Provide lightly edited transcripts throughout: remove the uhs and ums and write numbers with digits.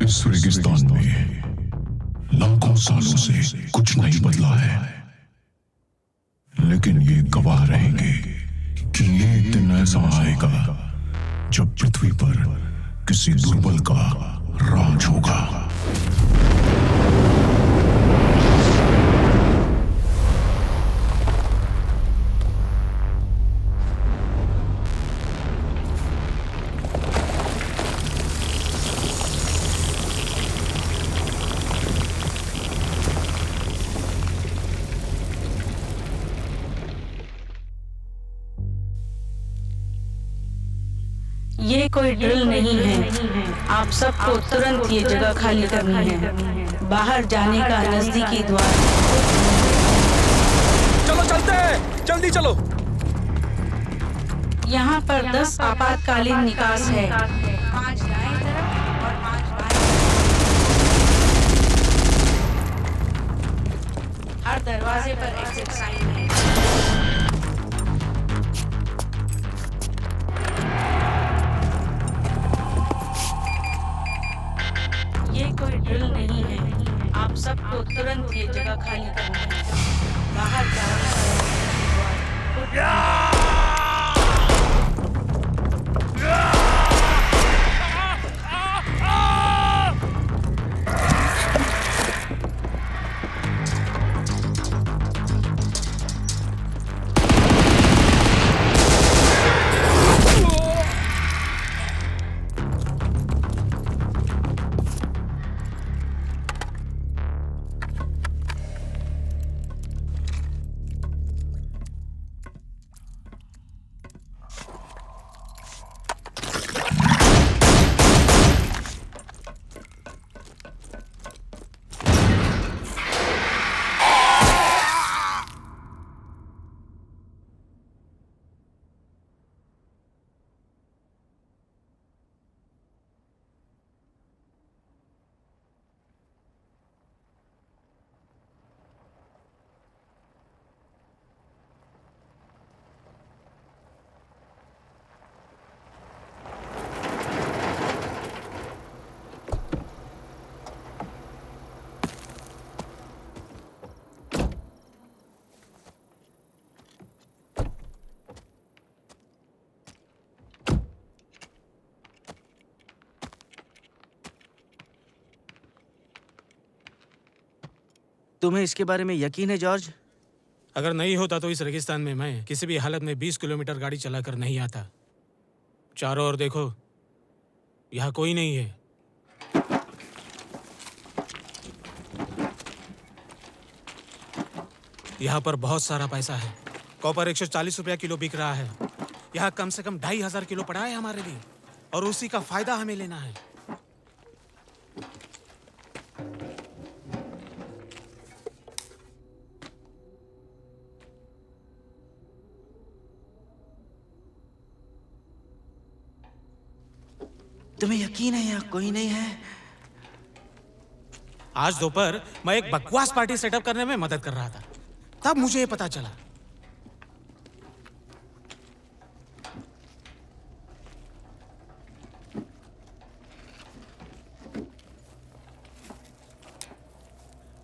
इस रेगिस्तान में लाखों सालों से कुछ नहीं बदला है, लेकिन ये गवाह रहेंगे कि एक दिन ऐसा आएगा जब पृथ्वी पर किसी दुर्बल का राज होगा। ये कोई ड्रिल नहीं है। आप सबको तुरंत ये जगह खाली करनी है। बाहर जाने का नजदीकी द्वार। चलो चलते हैं, जल्दी चलो। यहाँ पर 10 आपातकालीन निकास है। 5 दाएं तरफ और 5 बाएं। हर दरवाजे पर एग्जिट साइन है। ये कोई ड्रिल नहीं है। आप सबको तुरंत ये जगह खाली करनी है। बाहर जाने का तुम्हें इसके बारे में यकीन है जॉर्ज? अगर नहीं होता तो इस रेगिस्तान में मैं किसी भी हालत में 20 किलोमीटर गाड़ी चलाकर नहीं आता। चारों ओर देखो, यहाँ कोई नहीं है। यहाँ पर बहुत सारा पैसा है। कॉपर 140 रुपया किलो बिक रहा है। यहाँ कम से कम 2500 किलो पड़ा है हमारे लिए, और उसी का फायदा हमें लेना है। तुम्हें यकीन है यहाँ कोई नहीं है? आज दोपहर मैं एक बकवास पार्टी सेटअप करने में मदद कर रहा था, तब मुझे ये पता चला।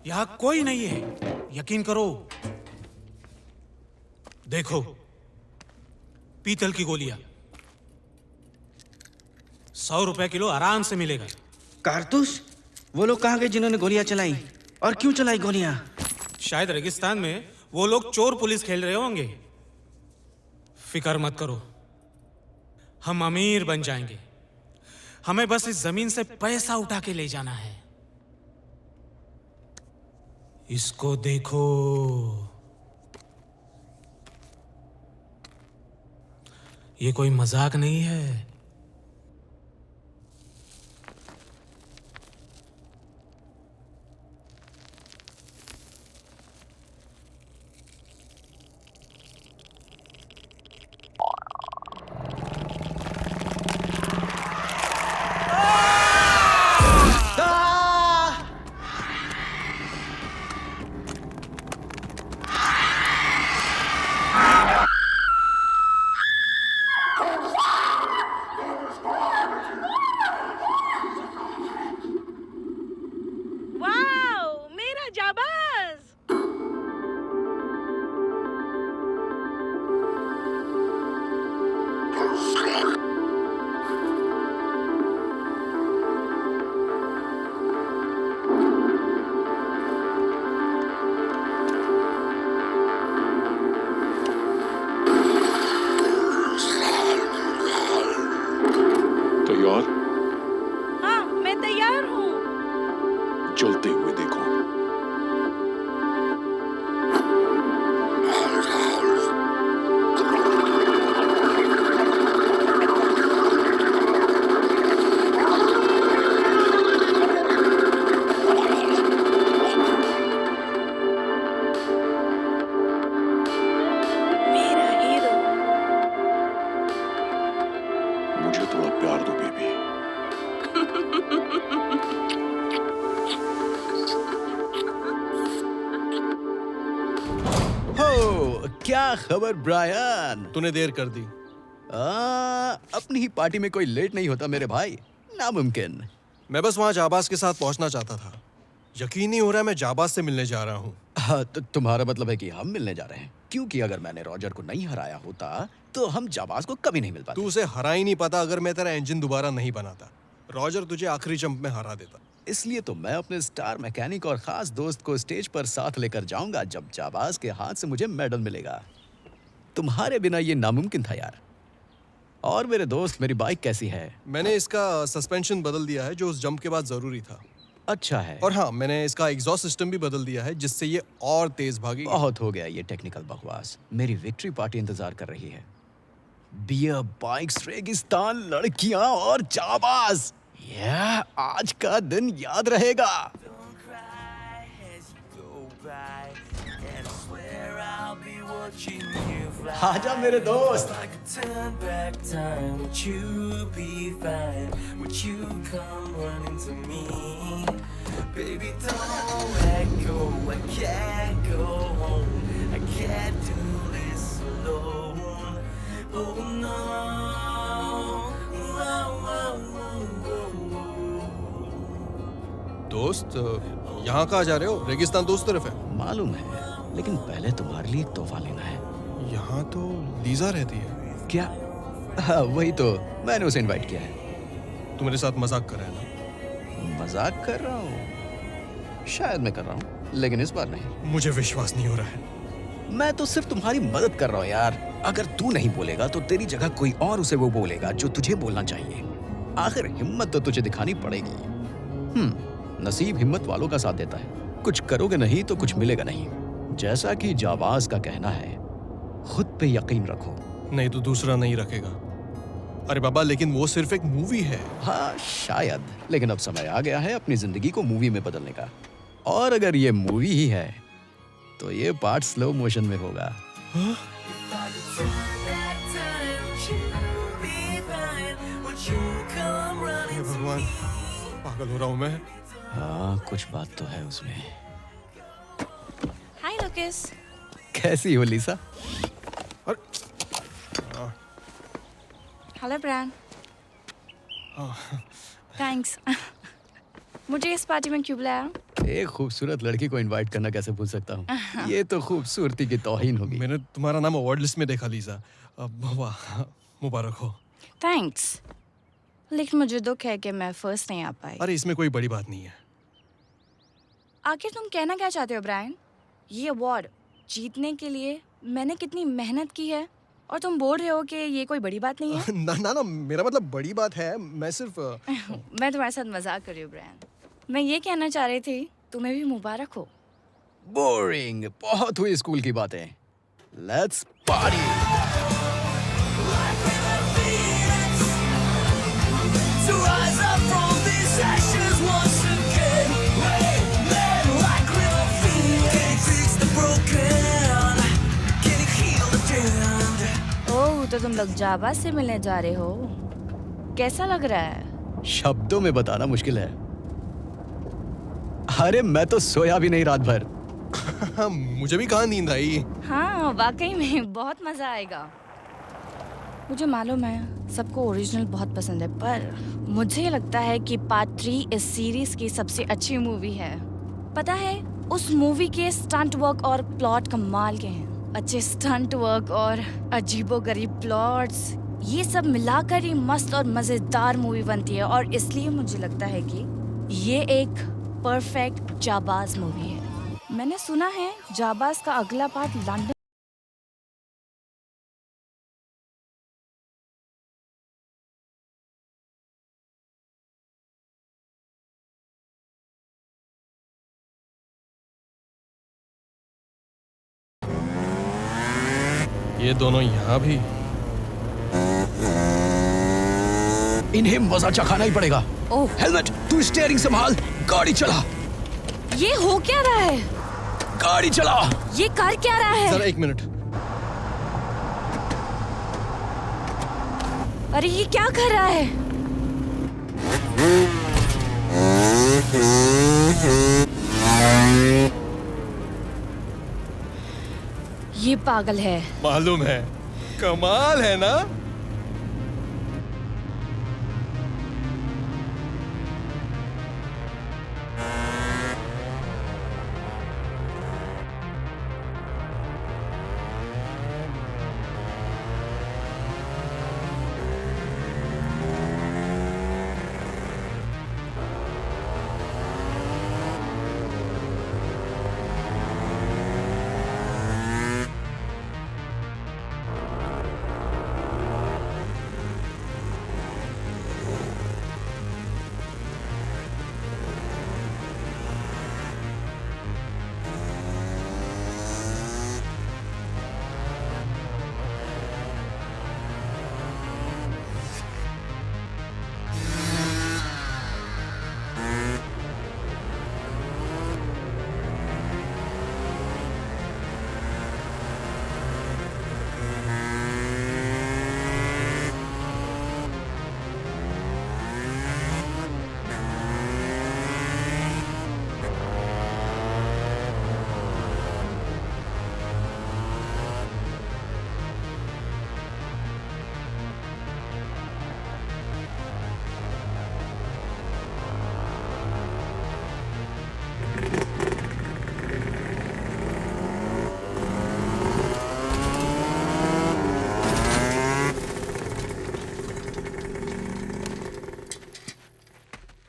यहाँ कोई नहीं है, यकीन करो। देखो, पीतल की गोलियां 100 रुपए किलो आराम से मिलेगा। कारतूस? वो लोग कहाँ गए जिन्होंने गोलियां चलाई? और क्यों चलाई गोलियां? शायद रेगिस्तान में वो लोग चोर पुलिस खेल रहे होंगे। फिक्र मत करो, हम अमीर बन जाएंगे। हमें बस इस जमीन से पैसा उठा के ले जाना है। इसको देखो, ये कोई मजाक नहीं है। जलते हुए देखो। मेरा हीरो। मुझे थोड़ा प्यार दो बेबी। हो, क्या खबर ब्रायन? तूने देर कर दी। अपनी ही पार्टी में कोई लेट नहीं होता मेरे भाई, नामुमकिन। मैं बस वहां जाबाज के साथ पहुंचना चाहता था। यकीन नहीं हो रहा है मैं जाबाज से मिलने जा रहा हूँ। हाँ, तो तुम्हारा मतलब है कि हम मिलने जा रहे हैं? क्योंकि अगर मैंने रॉजर को नहीं हराया होता तो हम जाबाज को कभी नहीं मिल पाते। तू उसे हरा ही नहीं पाता अगर मैं तेरा इंजन दोबारा नहीं बनाता। रॉजर तुझे आखिरी जंप में हरा देता। इसलिए तो मैं अपने स्टार मैकेनिक और खास दोस्त को स्टेज पर साथ लेकर जाऊंगा जब जाबाज के हाथ से मुझे मेडल मिलेगा। तुम्हारे बिना ये नामुमकिन था यार। और मेरे दोस्त, मेरी बाइक कैसी है? मैंने इसका सस्पेंशन बदल दिया है जो उस जंप के बाद जरूरी था। अच्छा है। और हाँ, मैंने इसका एग्जॉस्ट सिस्टम भी बदल दिया है जिससे ये और तेज भागेगी। बहुत हो गया ये टेक्निकल बकवास। मेरी विक्ट्री पार्टी इंतजार कर रही है। बियर, बाइक्स, रेगिस्तान, लड़कियां और जाबाज। यह आज का दिन याद रहेगा। आजा मेरे दोस्त। Turn back time, would you be fine? Would you come running to me? Baby, don't let go, I can't go home. I can't do this alone. Oh no. दोस्त, यहाँ कहाँ जा रहे हो? रेगिस्तान तो उस तरफ है। मालूम है, लेकिन पहले तुम्हारे लिए एक तोहफा लेना है। यहाँ तो लीजा रहती है। क्या? हाँ, वही तो। मैंने उसे इनवाइट किया है। तू मेरे साथ मजाक कर रहा है ना? मजाक कर रहा हूँ? शायद मैं कर रहा हूँ, लेकिन इस बार नहीं। मुझे विश्वास नहीं हो रहा है। मैं तो सिर्फ तुम्हारी मदद कर रहा हूँ यार। अगर तू नहीं बोलेगा तो तेरी जगह कोई और उसे वो बोलेगा जो तुझे बोलना चाहिए। आखिर हिम्मत तो तुझे दिखानी पड़ेगी। नसीब हिम्मत वालों का साथ देता है। कुछ करोगे नहीं तो कुछ मिलेगा नहीं। जैसा कि जाबाज का कहना है, खुद पे यकीन रखो। नहीं तो दूसरा नहीं रखेगा। अरे बाबा, लेकिन वो सिर्फ एक मूवी है। हाँ शायद, लेकिन अब समय आ गया है अपनी जिंदगी को मूवी में बदलने का। और अगर ये मूवी ही है तो ये पार्ट स्लो मोशन में होगा। हे भगवान, पागल हो रहा हूँ मैं। हाँ, कुछ बात तो है उसमें। हाय लुकस। कैसी हो लिसा? Hello Brian. थैंक्स। मुझे इस पार्टी में क्यों बुलाया? एक खूबसूरत लड़की को इनवाइट करना कैसे भूल सकता हूँ? ये तो खूबसूरती की तौहीन होगी। मैंने तुम्हारा नाम अवार्ड लिस्ट में देखा लीजा। वाह, मुबारक हो। थैंक्स। लेकिन मुझे दुख है कि मैं फर्स्ट नहीं आ पाई। अरे इसमें कोई बड़ी बात नहीं है। आखिर तुम कहना क्या चाहते हो ब्रायन? ये अवार्ड जीतने के लिए मैंने कितनी मेहनत की है और तुम बोल रहे हो कि ये कोई बड़ी बात नहीं है? ना ना ना, मेरा मतलब बड़ी बात है। मैं सिर्फ मैं तुम्हारे साथ मजाक कर रही हूँ ब्रायन। मैं ये कहना चाह रही थी, तुम्हें भी मुबारक हो। बोरिंग, बहुत हुई स्कूल की बातें। Let's party. To rise up from these ashes once again. Man, like real feet. Can you fix the broken? Can you heal the damned? ओह, तो तुम लोग जाबाज से मिलने जा रहे हो। कैसा लग रहा है? शब्दों में बताना मुश्किल है। अरे मैं तो सोया भी नहीं रात भर। मुझे भी कहाँ नींद आई। हाँ, वाकई में बहुत मजा आएगा। मुझे मालूम है सबको ओरिजिनल बहुत पसंद है, पर मुझे लगता है कि पार्ट 3 इस सीरीज की सबसे अच्छी मूवी है। पता है, उस मूवी के स्टंट वर्क और प्लॉट कमाल के हैं। अच्छे स्टंट वर्क और अजीबोगरीब प्लॉट्स, ये सब मिलाकर ही मस्त और मजेदार मूवी बनती है। और इसलिए मुझे लगता है कि ये एक परफेक्ट जाबाज मूवी है। मैंने सुना है जाबाज का अगला पार्ट लंदन ये दोनों यहाँ भी। इन्हें मजा चखाना ही पड़ेगा। ओह। हेलमेट, तू स्टीयरिंग संभाल, गाड़ी चला। ये हो क्या रहा है? गाड़ी चला। ये कर क्या रहा है? जरा 1 मिनट। अरे ये क्या कर रहा है? ये पागल है। मालूम है, कमाल है ना।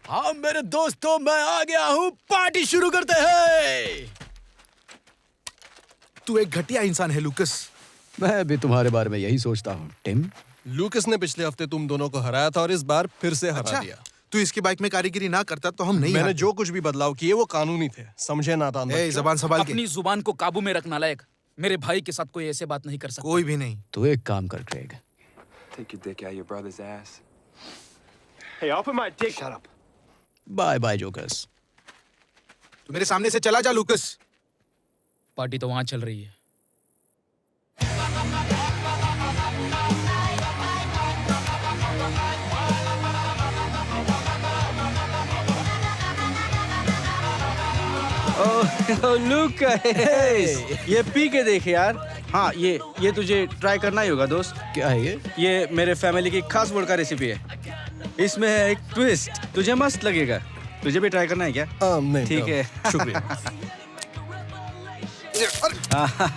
हाँ मेरे दोस्तों, मैं आ गया हूँ, पार्टी शुरू करते हैं। तू एक घटिया इंसान है लूकस। मैं भी तुम्हारे बारे में यही सोचता हूँ टिम। लूकस ने पिछले हफ्ते तुम दोनों को हराया था और इस बार फिर से हरा दिया। तू इसकी बाइक में कारीगरी ना करता तो हम नहीं मैंने हारते। जो कुछ भी बदलाव किए वो कानूनी थे, समझे नादान ए, बच्चों? जबान संभाल के। अपनी जुबान को काबू में रखना लायक। मेरे भाई के साथ कोई ऐसे बात नहीं कर सकता। कोई भी नहीं। तू एक काम कर Craig. Take your dick out your brother's ass. Hey, I'll put my dick. Shut up. Bye bye jokers. तू मेरे सामने से चला जा लूकस। पार्टी तो वहां चल रही है। लुक, ये पी के देख यार। हाँ, ये तुझे ट्राई करना ही होगा दोस्त। क्या है ये? ये मेरे फैमिली की खास वोडका रेसिपी है। इसमें है एक ट्विस्ट, तुझे मस्त लगेगा। तुझे भी ट्राई करना है क्या? नहीं, ठीक है, शुक्रिया।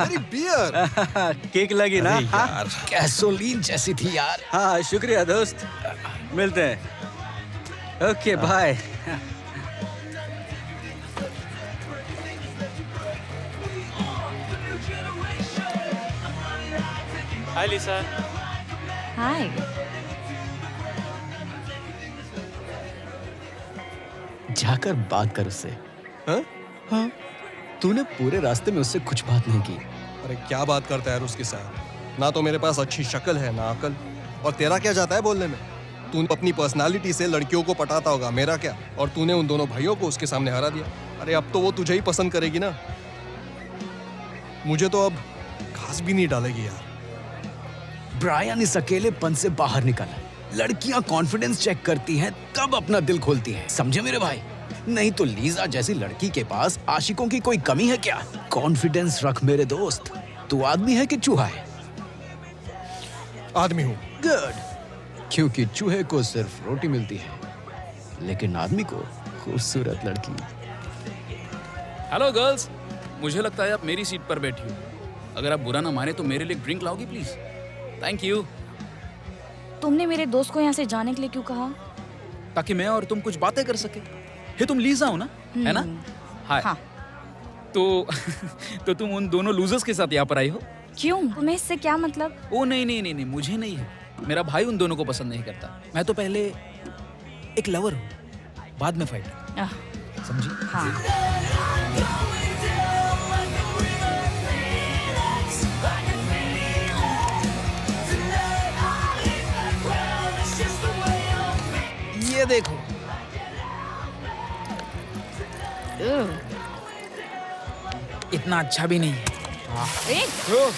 अरे बियर। केक लगी ना? यार, गैसोलीन जैसी थी यार। हाँ, शुक्रिया दोस्त। मिलते हैं। Okay, bye. Hi Lisa. Hi. जाकर बात कर उससे। हाँ? हाँ, तूने पूरे रास्ते में उससे कुछ बात नहीं की। अरे क्या बात करता है यार उसके साथ? ना तो मेरे पास अच्छी शक्ल है ना अकल। और तेरा क्या जाता है बोलने में? तू अपनी पर्सनालिटी से लड़कियों को पटाता होगा, मेरा क्या? और तूने उन दोनों भाइयों को उसके सामने हरा दिया। अरे अब तो वो तुझे ही पसंद करेगी ना। मुझे तो अब घास भी नहीं डालेगी यार। ब्रायन इस अकेलेपन से बाहर निकला। लड़कियां कॉन्फिडेंस चेक करती हैं तब अपना दिल खोलती हैं, समझे मेरे भाई? नहीं तो लीजा जैसी लड़की के पास आशिकों की कोई कमी है क्या? कॉन्फिडेंस रख मेरे दोस्त। तू आदमी है कि चूहा है? आदमी हूँ। गुड, क्योंकि चूहे को सिर्फ रोटी मिलती है, लेकिन आदमी को खूबसूरत लड़की। हेलो गर्ल्स, मुझे लगता है आप मेरी सीट पर बैठी हो। अगर आप बुरा ना माने तो मेरे लिए ड्रिंक लाओगी प्लीज? Thank you. तुमने मेरे दोस्त को यहाँ से जाने के लिए क्यों कहा? ताकि मैं और तुम कुछ बातें कर सके। ये तुम लीजा हो ना, है ना? हाय। हाँ। तो तुम उन दोनों लूजर्स के साथ यहाँ पर आई हो? क्यों? तुम्हें इससे क्या मतलब? ओ नहीं, मुझे नहीं है। मेरा भाई उन दोनों को पसंद नहीं करता। मैं तो पहले एक लवर हूँ, बाद में फाइटर। समझी? हाँ। देखो। इतना अच्छा भी नहीं है।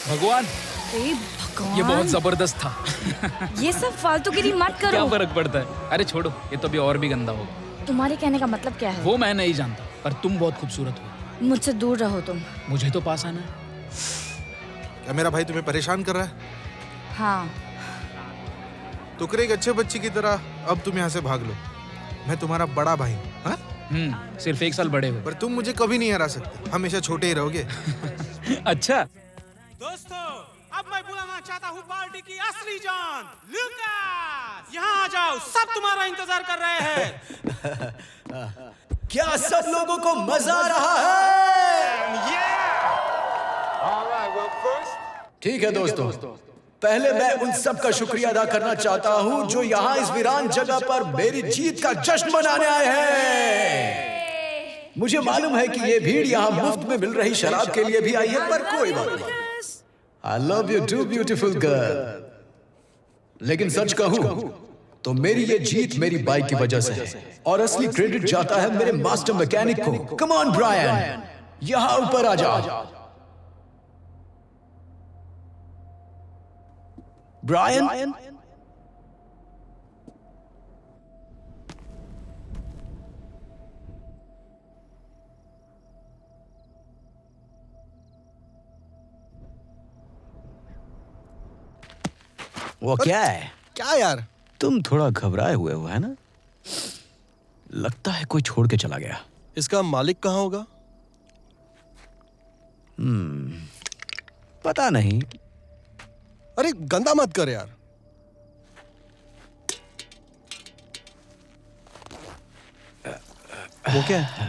भगवान, ये बहुत जबरदस्त था। ये सब फालतूगिरी मत क्या करो। फर्क पड़ता है? अरे छोड़ो, ये तो अभी और भी गंदा होगा। तुम्हारे कहने का मतलब क्या है? वो मैं नहीं जानता, पर तुम बहुत खूबसूरत हो। मुझसे दूर रहो तुम। मुझे तो पास आना है। क्या मेरा भाई तुम्हें परेशान कर रहा है? हाँ। तो कर एक अच्छे बच्चे की तरह अब तुम यहाँ से भाग लो। मैं तुम्हारा बड़ा भाई हूँ, हाँ? सिर्फ 1 साल बड़े हो। पर तुम मुझे कभी नहीं हरा सकते, हमेशा छोटे ही रहोगे। अच्छा। दोस्तों, अब मैं बुलाना चाहता हूँ पार्टी की असली जान, लूकास। यहाँ आ जाओ, सब तुम्हारा इंतजार कर रहे हैं। क्या सब लोगों को मजा आ रहा है? ठीक है दोस्तों, पहले मैं उन सब का शुक्रिया अदा करना चाहता हूं जो यहाँ इस वीरान जगह पर मेरी जीत का जश्न मनाने आए हैं। मुझे मालूम है कि ये भीड़ यहाँ मुफ्त में मिल रही शराब के लिए भी आई है, पर कोई बात नहीं। I love you too, beautiful girl. लेकिन सच कहूं तो मेरी ये जीत मेरी बाइक की वजह से है, और असली क्रेडिट जाता है मेरे मास्टर मैकेनिक को। कम ऑन ब्रायन, यहाँ ऊपर आ जा। ब्रायन, वो क्या है? क्या यार? तुम थोड़ा घबराए हुए हो, है ना? लगता है कोई छोड़ के चला गया। इसका मालिक कहाँ होगा? पता नहीं। अरे गंदा मत कर यार। वो क्या है?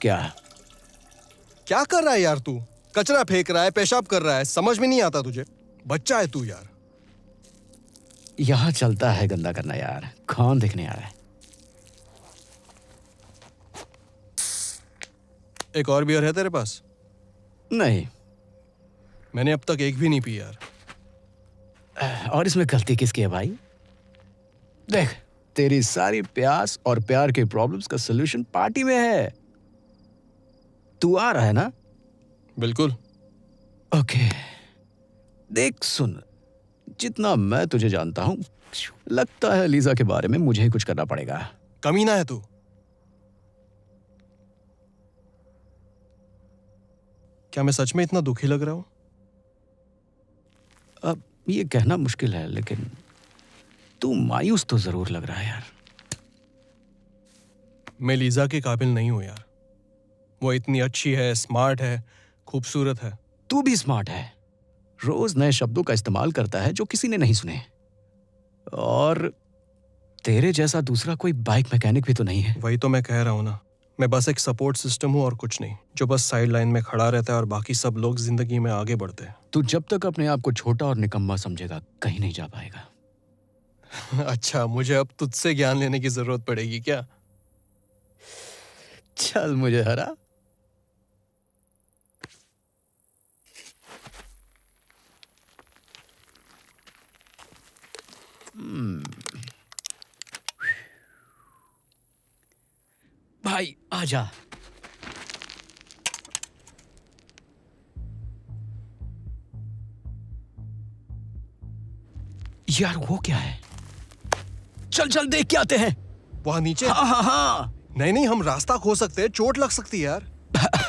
क्या क्या कर रहा है यार तू? कचरा फेंक रहा है, पेशाब कर रहा है, समझ में नहीं आता तुझे? बच्चा है तू यार। यहां चलता है गंदा करना यार, कौन देखने आ रहा है? एक और बियर है तेरे पास? नहीं। मैंने अब तक एक भी नहीं पी यार। और इसमें गलती किसकी है भाई? देख, तेरी सारी प्यास और प्यार के प्रॉब्लम्स का सलूशन पार्टी में है। तू आ रहा है ना? बिल्कुल। ओके। देख सुन, जितना मैं तुझे जानता हूं, लगता है लीजा के बारे में मुझे ही कुछ करना पड़ेगा। कमीना है तू। क्या मैं सच में इतना दुखी लग रहा हूं? अब ये कहना मुश्किल है, लेकिन तू मायूस तो जरूर लग रहा है यार। मैं लीजा के काबिल नहीं हूं यार। वो इतनी अच्छी है, स्मार्ट है, खूबसूरत है। तू भी स्मार्ट है, रोज नए शब्दों का इस्तेमाल करता है जो किसी ने नहीं सुने। और तेरे जैसा दूसरा कोई बाइक मैकेनिक भी तो नहीं है। वही तो मैं कह रहा हूं ना, मैं बस एक सपोर्ट सिस्टम हूं और कुछ नहीं, जो बस साइड लाइन में खड़ा रहता है और बाकी सब लोग जिंदगी में आगे बढ़ते हैं। तू जब तक अपने आप को छोटा और निकम्मा समझेगा, कहीं नहीं जा पाएगा। अच्छा, मुझे अब तुझसे ज्ञान लेने की जरूरत पड़ेगी क्या? चल मुझे हरा। भाई आजा। यार वो क्या है? चल चल देख के आते हैं। वहां नीचे? हाँ हाँ हाँ। नहीं नहीं, हम रास्ता खो सकते हैं, चोट लग सकती है यार।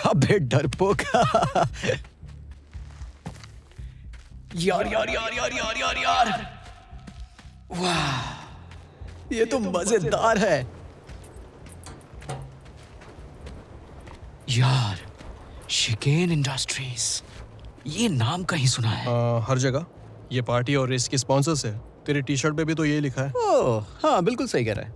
अबे डरपोक। यार यार यार यार यार यार यार, वाह, ये तो मजेदार है यार। शिकेन इंडस्ट्रीज, ये नाम कहीं सुना है। हर जगह। ये पार्टी और रेस के स्पॉन्सर्स है। तेरी टी शर्ट पे भी तो ये लिखा है। ओह हाँ, बिल्कुल सही कह रहा है।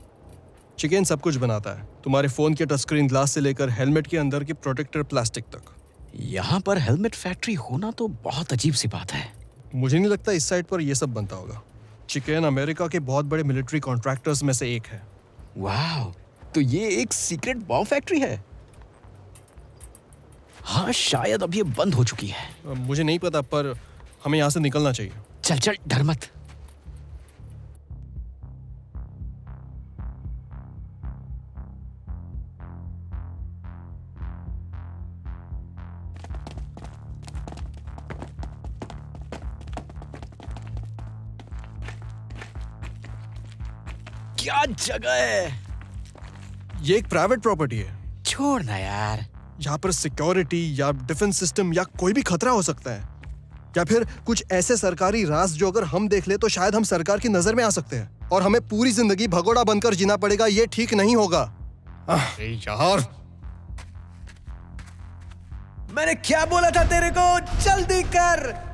चिकेन सब कुछ बनाता है, तुम्हारे फोन के टच स्क्रीन ग्लास से लेकर हेलमेट के अंदर की प्रोटेक्टर प्लास्टिक तक। यहाँ पर हेलमेट फैक्ट्री होना तो बहुत अजीब सी बात है। मुझे नहीं लगता इस साइड पर ये सब बनता होगा। चिकेन अमेरिका के बहुत बड़े मिलिट्री कॉन्ट्रैक्टर्स में से एक है। वाह, तो ये एक सीक्रेट बॉम्ब फैक्ट्री है। हाँ, शायद अब ये बंद हो चुकी है। मुझे नहीं पता, पर हमें यहाँ से निकलना चाहिए। चल चल, डर मत। क्या जगह है? ये एक प्राइवेट प्रॉपर्टी है। छोड़ ना यार। यहाँ पर सिक्योरिटी या डिफेंस सिस्टम या कोई भी खतरा हो सकता है, या फिर कुछ ऐसे सरकारी राज जो अगर हम देख ले तो शायद हम सरकार की नजर में आ सकते हैं और हमें पूरी जिंदगी भगोड़ा बनकर जीना पड़ेगा। ये ठीक नहीं होगा। यार, मैंने क्या बोला था तेरे को? जल्दी कर।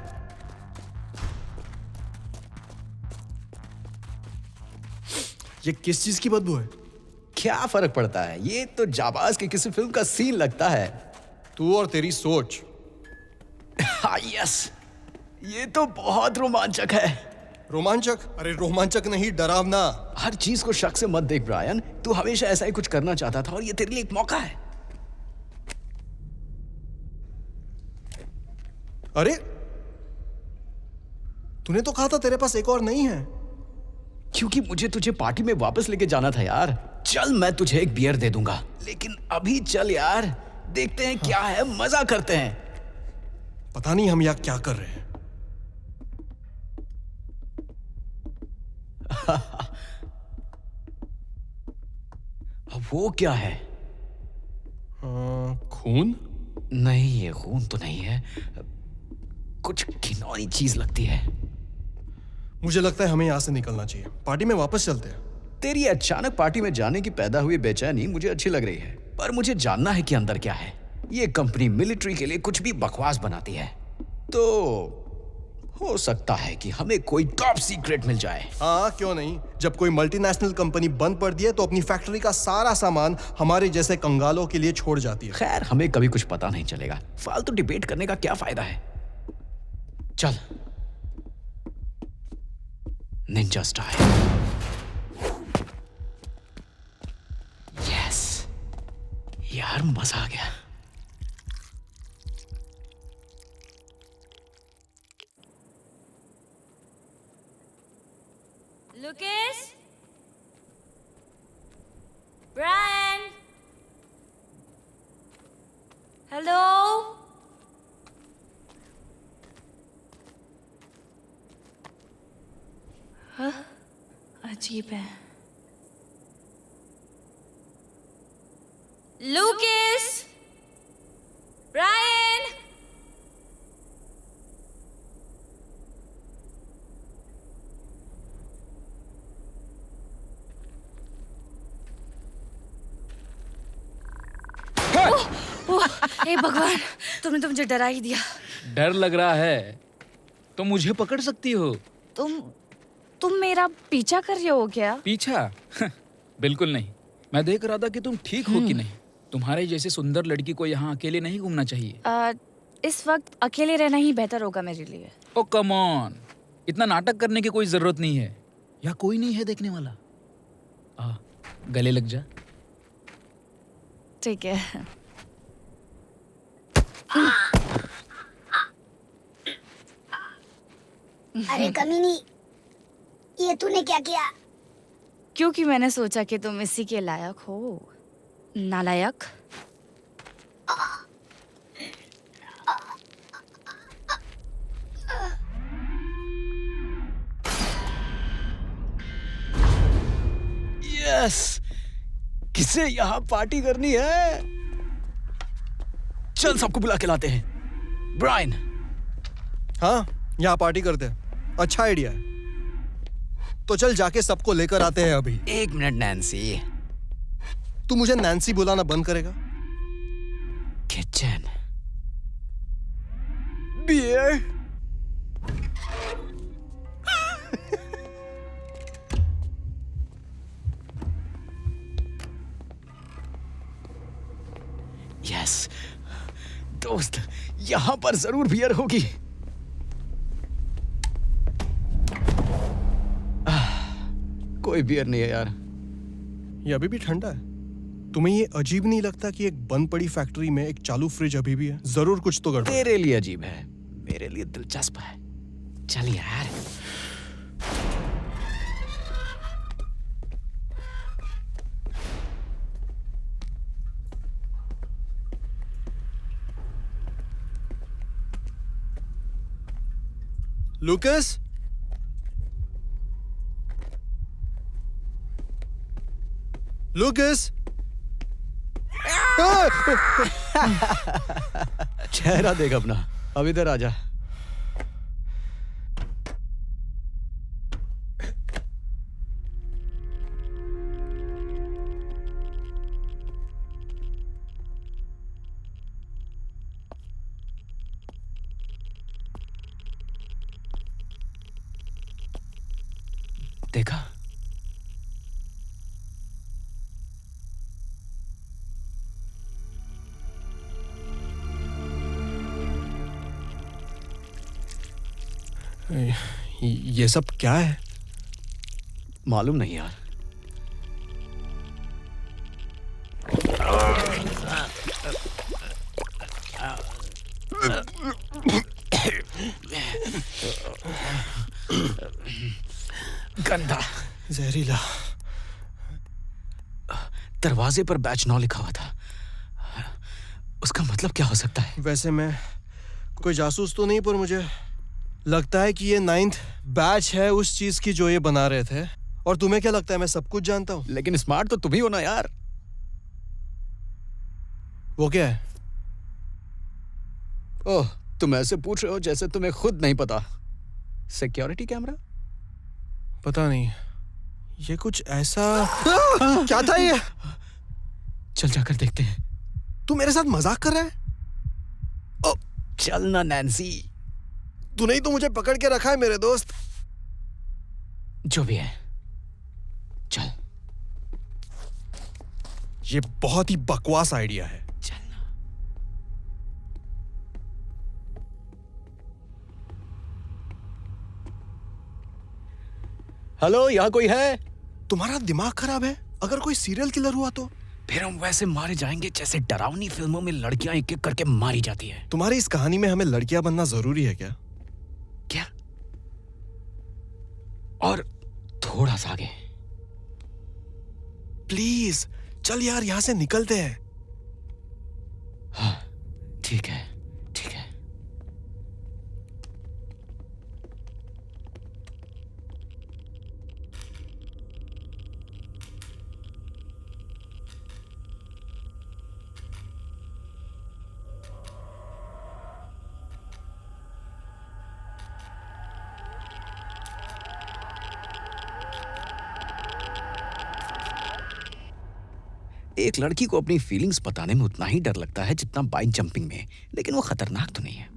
ये किस चीज की बदबू है? क्या फर्क पड़ता है? ये तो जाबाज की किसी फिल्म का सीन लगता है। तू और तेरी सोच। हाँ यस, ये तो बहुत रोमांचक है। रोमांचक? अरे रोमांचक नहीं, डरावना। हर चीज को शक से मत देख ब्रायन। तू हमेशा ऐसा ही कुछ करना चाहता था और ये तेरे लिए एक मौका है। अरे तूने तो कहा था तेरे पास एक और नहीं है। क्योंकि मुझे तुझे पार्टी में वापस लेके जाना था यार। चल मैं तुझे एक बियर दे दूंगा, लेकिन अभी चल यार, देखते हैं क्या है, मजा करते हैं। पता नहीं हम यहाँ क्या कर रहे हैं। वो क्या है? खून? नहीं, ये खून तो नहीं है। कुछ घिनौनी चीज लगती है। मुझे लगता है हमें यहाँ से निकलना चाहिए। पार्टी में वापस चलते हैं। तेरी अचानक पार्टी में जाने की पैदा हुई बेचैनी मुझे अच्छी लग रही है, पर मुझे जानना है कि अंदर क्या है। ये कंपनी मिलिट्री के लिए कुछ भी बकवास बनाती है, तो हो सकता है कि हमें कोई टॉप सीक्रेट मिल जाए। हाँ, क्यों नहीं। जब कोई मल्टीनेशनल कंपनी बंद पड़ दी है तो अपनी फैक्ट्री का सारा सामान हमारे जैसे कंगालों के लिए छोड़ जाती है। खैर, हमें कभी कुछ पता नहीं चलेगा। फालतू डिबेट करने का क्या फायदा है। चल, निंजा स्टाइल। यस यार, मजा आ गया। Lucas? Brian? Hello? हाँ? अजीब है। Lucas? Brian? हे भगवान, तुमने तो मुझे डरा ही दिया। डर लग रहा है तो मुझे पकड़ सकती हो। तुम मेरा पीछा कर रहे हो क्या? पीछा? बिल्कुल नहीं। मैं देख रहा था कि तुम ठीक हो कि नहीं। तुम्हारे जैसे सुंदर लड़की को यहाँ अकेले नहीं घूमना चाहिए। इस वक्त अकेले रहना ही बेहतर होगा मेरे लिए। ओ कम ऑन, इतना नाटक करने की कोई जरूरत नहीं है। यहाँ कोई नहीं है देखने वाला। गले लग जा। ठीक है। अरे कमीनी, ये तूने क्या किया? क्योंकि मैंने सोचा कि तुम इसी के लायक हो। नालायक। यस, किसे यहाँ पार्टी करनी है? चल सबको बुला के लाते हैं। ब्रायन। हाँ, यहाँ पार्टी करते हैं। अच्छा आइडिया है। तो चल जाके सबको लेकर आते हैं अभी। एक मिनट नैन्सी। तू मुझे नैन्सी बुलाना बंद करेगा? किचन। बियर। यस दोस्त, यहां पर जरूर बियर होगी। कोई बियर नहीं है यार। ये अभी भी ठंडा है। तुम्हें ये अजीब नहीं लगता कि एक बंद पड़ी फैक्ट्री में एक चालू फ्रिज अभी भी है? जरूर कुछ तो गड़बड़। तेरे लिए अजीब है, मेरे लिए दिलचस्प है। चल यार। Lucas, Lucas. चेहरा देख अपना, अब इधर आजा। देखा? ये सब क्या है? मालूम नहीं यार। गंदा, जहरीला। दरवाजे पर बैच 9 लिखा हुआ था। उसका मतलब क्या हो सकता है? वैसे मैं कोई जासूस तो नहीं, पर मुझे लगता है कि ये 9th बैच है उस चीज की जो ये बना रहे थे। और तुम्हें क्या लगता है मैं सब कुछ जानता हूँ? लेकिन स्मार्ट तो तुम ही हो ना यार। वो क्या है? ओह, तुम ऐसे पूछ रहे हो जैसे तुम्हें खुद नहीं पता। Security camera? पता नहीं, ये कुछ ऐसा क्या था ये? चल जाकर देखते हैं। तू मेरे साथ मजाक कर रहा है? ओ, चल ना नैन्सी। तूने ही तो मुझे पकड़ के रखा है मेरे दोस्त। जो भी है, चल। ये बहुत ही बकवास आइडिया है। चलना। हेलो, यहाँ कोई है? तुम्हारा दिमाग खराब है? अगर कोई सीरियल किलर हुआ तो? फिर हम वैसे मारे जाएंगे जैसे डरावनी फिल्मों में लड़कियां एक एक करके मारी जाती है। तुम्हारी इस कहानी में हमें लड़कियां बनना जरूरी है क्या? क्या? और थोड़ा सा आगे। प्लीज चल यार, यहां से निकलते हैं। हाँ, ठीक है, ठीक है। एक लड़की को अपनी फीलिंग्स बताने में उतना ही डर लगता है जितना बाइक जंपिंग में, लेकिन वो खतरनाक तो नहीं है।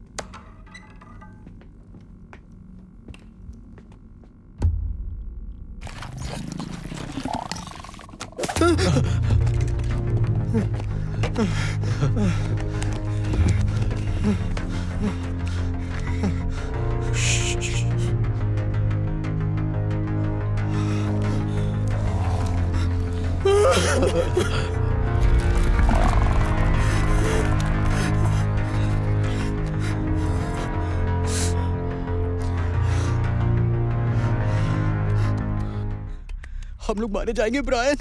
हम लोग मारे जाएंगे ब्रायन,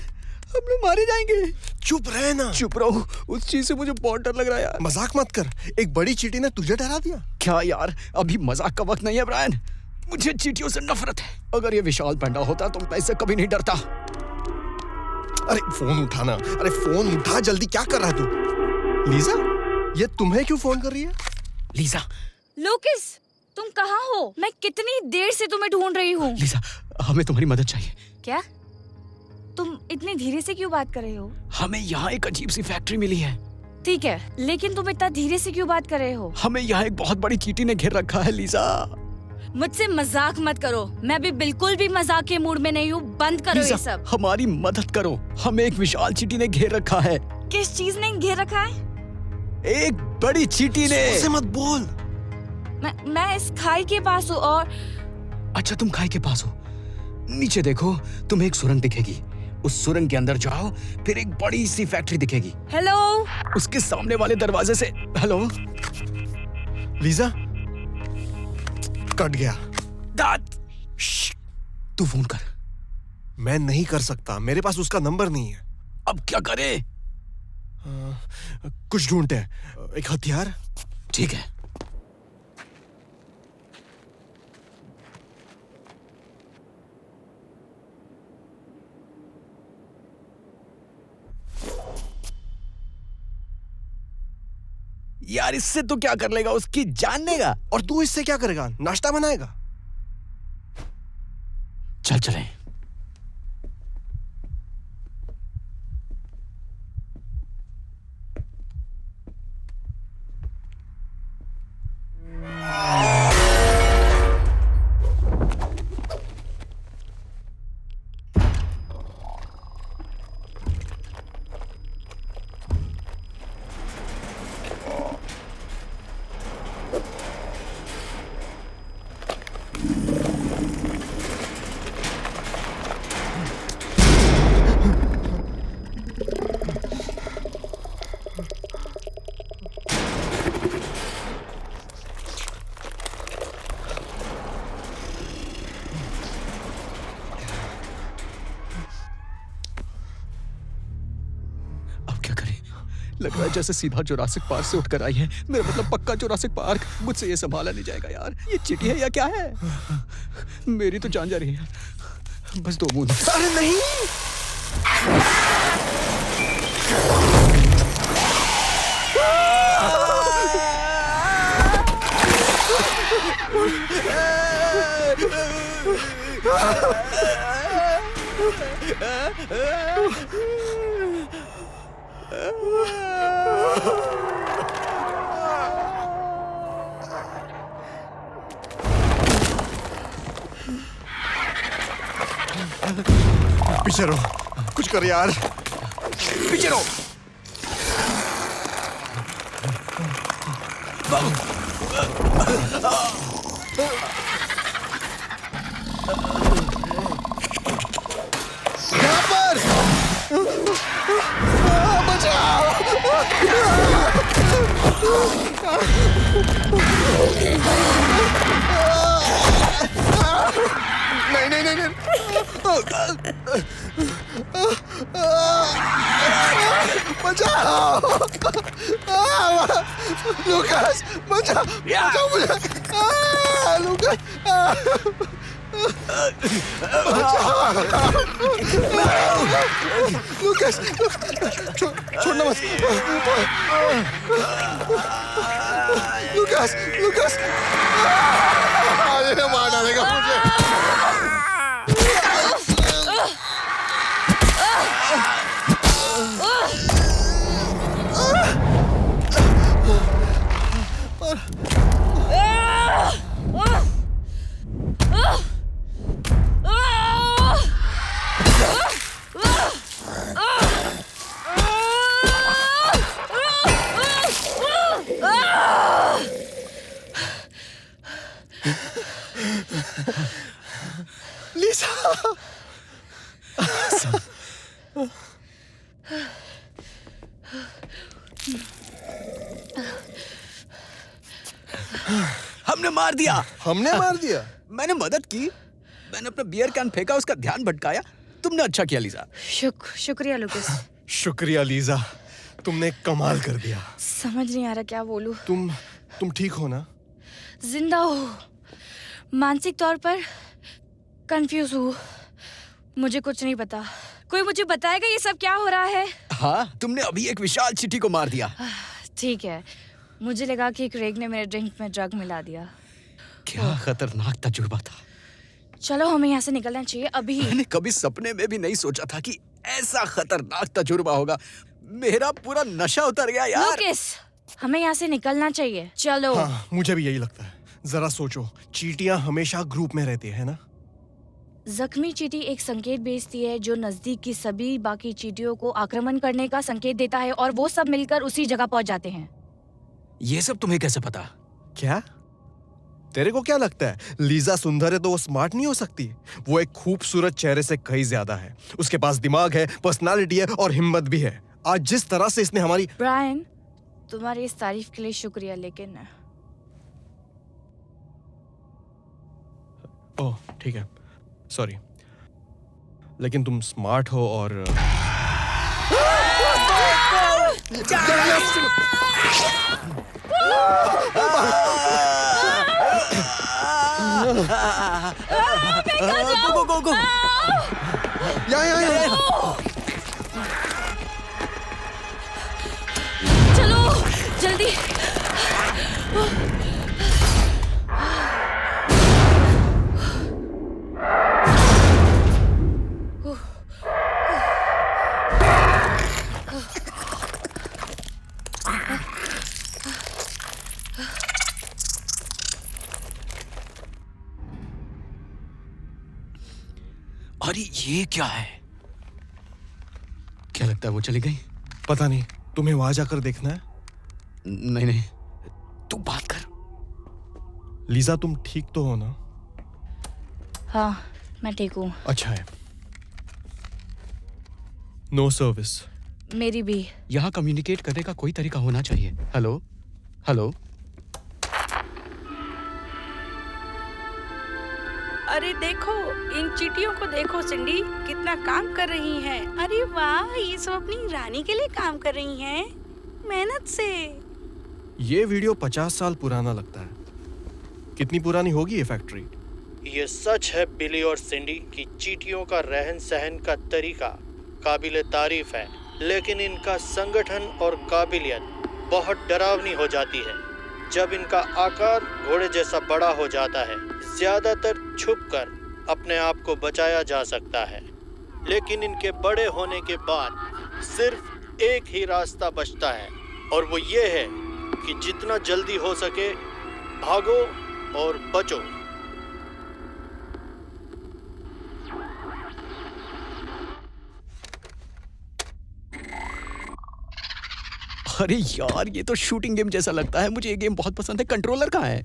हम लोग मारे जाएंगे। चुप रहे ना। चुप रहो, उस चीज से मुझे बहुत डर लग रहा है यार। मजाक मत कर, एक बड़ी चींटी ने तुझे डरा दिया। क्या यार, अभी मजाक का वक्त नहीं है ब्रायन। मुझे चींटियों से नफरत है। अगर ये विशाल पैंडा होता तो मैं इससे कभी नहीं डरता। अरे फोन उठाना, अरे फोन उठा जल्दी। क्या कर रहा है तू? लीजा, ये तुम्हें क्यों फोन कर रही है? लीजा। लूकिस, तुम कहाँ हो? मैं कितनी देर से तुम्हें ढूंढ रही हूँ। लीजा, हमें तुम्हारी मदद चाहिए। क्या? तुम इतनी धीरे से क्यों बात कर रहे हो? हमें यहाँ एक अजीब सी फैक्ट्री मिली है। ठीक है, लेकिन तुम इतना धीरे से क्यों बात कर रहे हो? हमें यहाँ एक बहुत बड़ी चींटी ने घेर रखा है लीजा। मुझसे मजाक मत करो, मैं भी बिल्कुल भी मजाक के मूड में नहीं हूँ। बंद करो ये सब। हमारी मदद करो, हमें एक विशाल चींटी ने घेर रखा है। किस चीज ने घेर रखा है? एक बड़ी चींटी ने। उससे मत बोल। मैं इस खाई के पास हूँ और... अच्छा, तुम खाई के पास हो? नीचे देखो, तुम्हें एक सुरंग दिखेगी। उस सुरंग के अंदर जाओ, फिर एक बड़ी सी फैक्ट्री दिखेगी। हेलो। उसके सामने वाले दरवाजे से। हेलो लीजा, कट गया। तू फोन कर। मैं नहीं कर सकता, मेरे पास उसका नंबर नहीं है। अब क्या करे? कुछ ढूंढते हैं, एक हथियार। ठीक है। यार इससे तो क्या कर लेगा, उसकी जान लेगा। और तू इससे क्या करेगा? नाश्ता बनाएगा? चल चलें। लग रहा है जैसे सीधा जुरासिक पार्क से उठकर आई है। मेरा मतलब पक्का जुरासिक पार्क। मुझसे ये संभाला नहीं जाएगा यार। ये चींटी है या क्या है? मेरी तो जान जा रही है। बस 2 बूंद। अरे नहीं। पीछे रहो, कुछ कर यार। पीछे रहो। यहाँ पर बचाओ। नहीं नहीं नहीं नहीं। बचाओ लूकास, बचाओ बचाओ मुझे। लूकास लूकास, छोड़ना मत। लूकास लूकास ये मार डालेगा मुझे। हमने मार दिया। हमने मार दिया? मैंने मदद की। मैंने अपना बियर कैन फेंका, उसका ध्यान भटकाया। तुमने अच्छा किया लीजा। शुक्रिया लुकास। शुक्रिया लीजा, तुमने कमाल कर दिया। समझ नहीं आ रहा क्या बोलूं। तुम ठीक हो ना? जिंदा हो, मानसिक तौर पर कंफ्यूज हूँ। मुझे कुछ नहीं पता। कोई मुझे बताएगा ये सब क्या हो रहा है? हाँ, तुमने अभी एक विशाल चींटी को मार दिया। ठीक है, मुझे लगा कि क्रेग ने मेरे ड्रिंक में ड्रग मिला दिया। क्या खतरनाक तजुर्बा था। चलो हमें यहाँ से निकलना चाहिए अभी। मैंने कभी सपने में भी नहीं सोचा था कि ऐसा खतरनाक तजुर्बा होगा। मेरा पूरा नशा उतर गया यार। लुकास, हमें यहाँ से निकलना चाहिए। चलो। हाँ, मुझे भी यही लगता है। जरा सोचो, चींटियां हमेशा ग्रुप में रहती है ना? जख्मी चींटी एक संकेत भेजती है जो नजदीक की सभी बाकी चींटियों को आक्रमण करने का संकेत देता है और वो सब मिलकर उसी जगह पहुंच जाते हैं। ये सब तुम्हें कैसे पता? क्या तेरे को क्या लगता है लीजा सुंदर है तो वो स्मार्ट नहीं हो सकती? वो एक खूबसूरत चेहरे से कहीं ज्यादा है। उसके पास दिमाग है, पर्सनालिटी है और हिम्मत भी है। आज जिस तरह से इसने हमारी... ब्रायन, तुम्हारी इस तारीफ के लिए शुक्रिया, लेकिन... ओह ठीक है, सॉरी, लेकिन तुम स्मार्ट हो और... गो। यहाँ चलो जल्दी। अरे ये क्या है? क्या लगता है वो चली गई? पता नहीं, तुम्हें वहां जाकर देखना है? नहीं नहीं, तू बात कर। लीजा तुम ठीक तो हो ना? हाँ मैं ठीक हूँ। अच्छा है। No service. मेरी भी। यहाँ कम्युनिकेट करने का कोई तरीका होना चाहिए। Hello hello. अरे देखो, इन चींटियों को देखो सिंडी, कितना काम कर रही हैं। अरे वाह, ये सब अपनी रानी के लिए काम कर रही हैं, मेहनत से। ये वीडियो 50 साल पुराना लगता है। कितनी पुरानी होगी ये फैक्ट्री? ये सच है बिली और सिंडी कि चींटियों का रहन सहन का तरीका काबिले तारीफ है, लेकिन इनका संगठन और काबिलियत बहुत डरावनी हो जाती है जब इनका आकार घोड़े जैसा बड़ा हो जाता है। ज्यादातर छुपकर अपने आप को बचाया जा सकता है, लेकिन इनके बड़े होने के बाद सिर्फ एक ही रास्ता बचता है, और वो ये है कि जितना जल्दी हो सके भागो और बचो। अरे यार, ये तो शूटिंग गेम जैसा लगता है। मुझे ये गेम बहुत पसंद है। कंट्रोलर कहाँ है?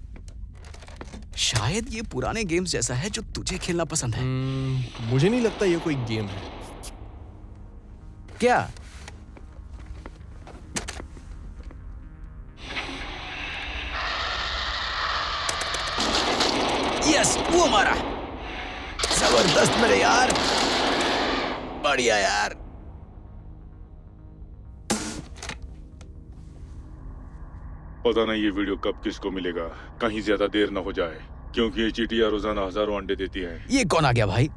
शायद ये पुराने गेम्स जैसा है जो तुझे खेलना पसंद है। मुझे नहीं लगता ये कोई गेम है। क्या? यस, वो मारा। जबरदस्त मेरे यार, बढ़िया यार। पता नहीं ये वीडियो कब किसको मिलेगा। कहीं ज्यादा देर ना हो जाए, क्योंकि ये चींटियां रोजाना हजारों अंडे देती हैं। ये कौन आ गया भाई?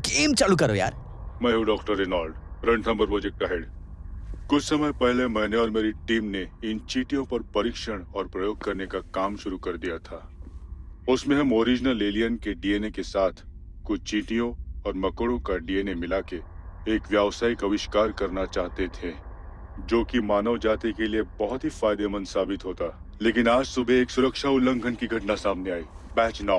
गेम चालू करो यार। मैं हूँ डॉक्टर रेनॉल्ड, रणथंभौर प्रोजेक्ट का हेड। कुछ समय पहले मैंने और मेरी टीम ने इन चींटियों पर परीक्षण और प्रयोग करने का काम शुरू कर दिया था। उसमें हम ओरिजिनल एलियन के डीएनए के साथ कुछ चींटियों और मकोड़ों का डीएनए मिला के एक व्यावसायिक आविष्कार करना चाहते थे, जो कि मानव जाति के लिए बहुत ही फायदेमंद साबित होता। लेकिन आज सुबह एक सुरक्षा उल्लंघन की घटना सामने आई। बैच 9,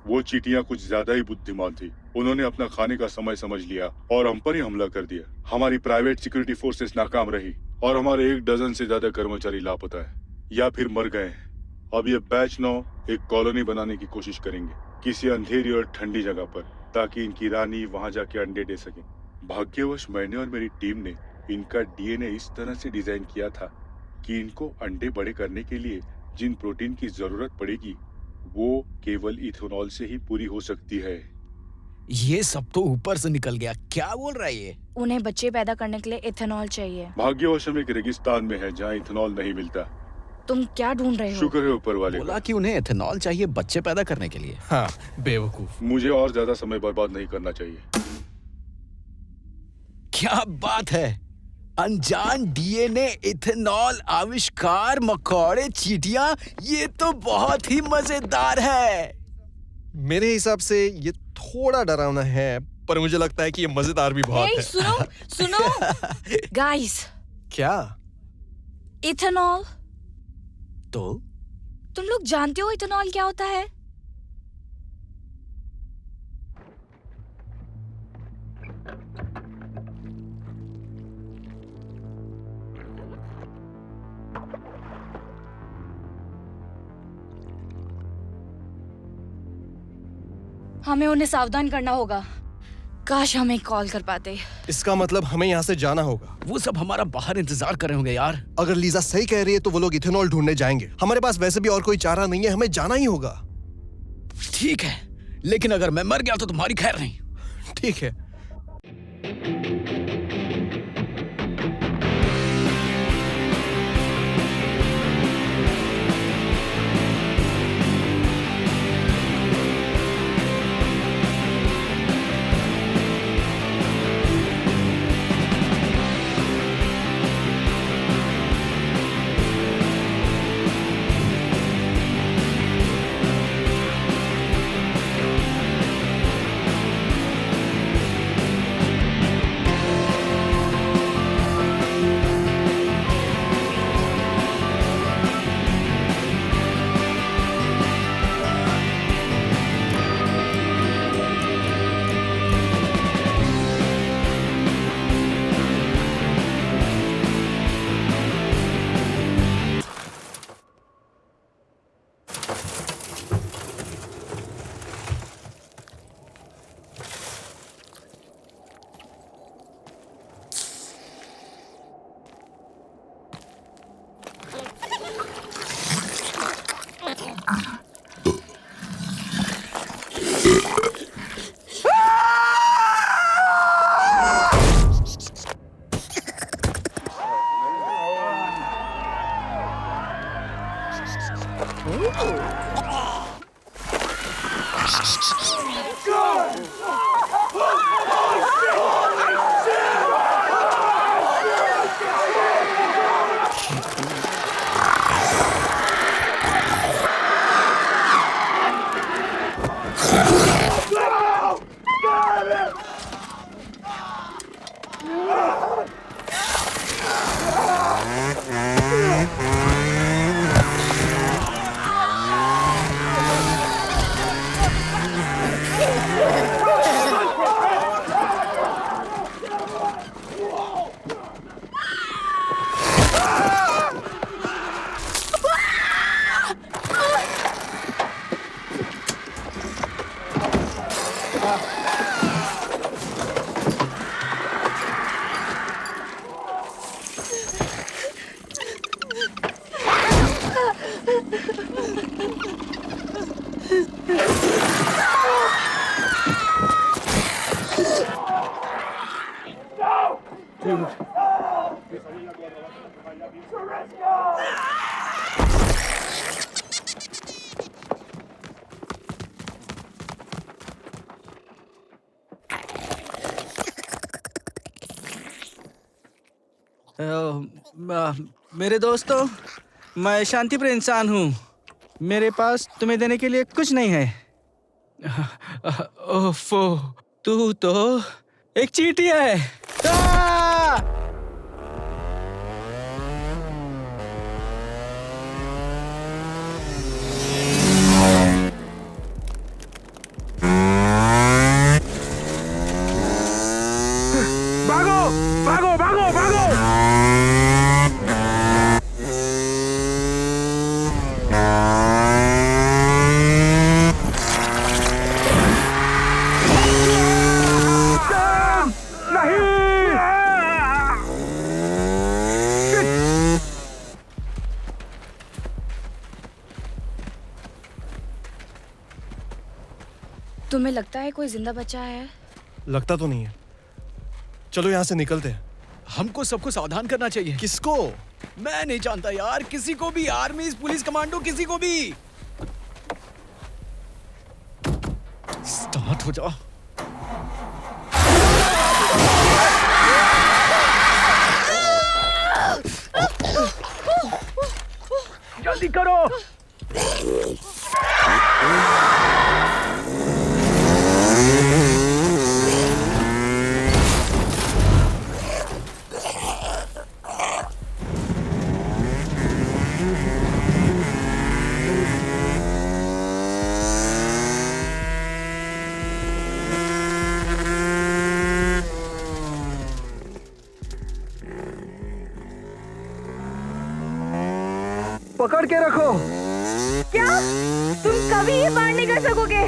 वो चींटियां कुछ ज्यादा ही बुद्धिमान थी। उन्होंने अपना खाने का समय समझ लिया और हम पर ही हमला कर दिया। हमारी प्राइवेट सिक्योरिटी फोर्सेस नाकाम रही और हमारे 1 डजन से ज्यादा कर्मचारी लापता है या फिर मर गए हैं। अब ये बैच 9 एक कॉलोनी बनाने की कोशिश करेंगे किसी अंधेरी और ठंडी जगह पर, ताकि इनकी रानी वहां जाके अंडे दे सके। भाग्यवश मैंने और मेरी टीम ने इनका डीएनए इस तरह से डिजाइन किया था कि इनको अंडे बड़े करने के लिए जिन प्रोटीन की जरूरत पड़ेगी वो केवल इथेनॉल से ही पूरी हो सकती है। ये सब तो ऊपर से निकल गया। क्या बोल रहा है ये? उन्हें बच्चे पैदा करने के लिए इथेनॉल चाहिए। भाग्यवश हम एक रेगिस्तान में है जहाँ इथेनॉल नहीं मिलता। तुम क्या ढूंढ रहे हो? शुक्र है ऊपर वाले बोला कि उन्हें इथेनॉल चाहिए बच्चे पैदा करने के लिए। हाँ, बेवकूफ। मुझे और ज्यादा समय बर्बाद नहीं करना चाहिए। क्या बात है! अनजान डीएनए, इथेनॉल आविष्कार, मकोड़े, चींटियां, ये तो बहुत ही मजेदार है। मेरे हिसाब से ये थोड़ा डरावना है, पर मुझे लगता है कि ये मजेदार भी बहुत है। सुनो सुनो गाइस। क्या? इथेनॉल। तो तुम लोग जानते हो इथेनॉल क्या होता है? हमें उन्हें सावधान करना होगा। काश हमें कॉल कर पाते। इसका मतलब हमें यहाँ से जाना होगा। वो सब हमारा बाहर इंतजार कर रहे होंगे यार। अगर लीजा सही कह रही है तो वो लोग इथेनॉल ढूंढने जाएंगे। हमारे पास वैसे भी और कोई चारा नहीं है, हमें जाना ही होगा। ठीक है, लेकिन अगर मैं मर गया तो तुम्हारी खैर नहीं। ठीक है। मेरे दोस्तों, मैं शांतिप्रिय इंसान हूँ। मेरे पास तुम्हें देने के लिए कुछ नहीं है। ओफो, तू तो एक चींटी है। भागो भागो भागो भागो। तुम्हें लगता है कोई जिंदा बचा है? लगता तो नहीं है। चलो यहाँ से निकलते हैं। हमको सबको सावधान करना चाहिए। किसको? मैं नहीं जानता यार, किसी को भी, आर्मी, पुलिस, कमांडो, किसी को भी। स्टार्ट हो जा। जल्दी करो। पकड़ के रखो। क्या तुम कभी ये पार नहीं कर सकोगे?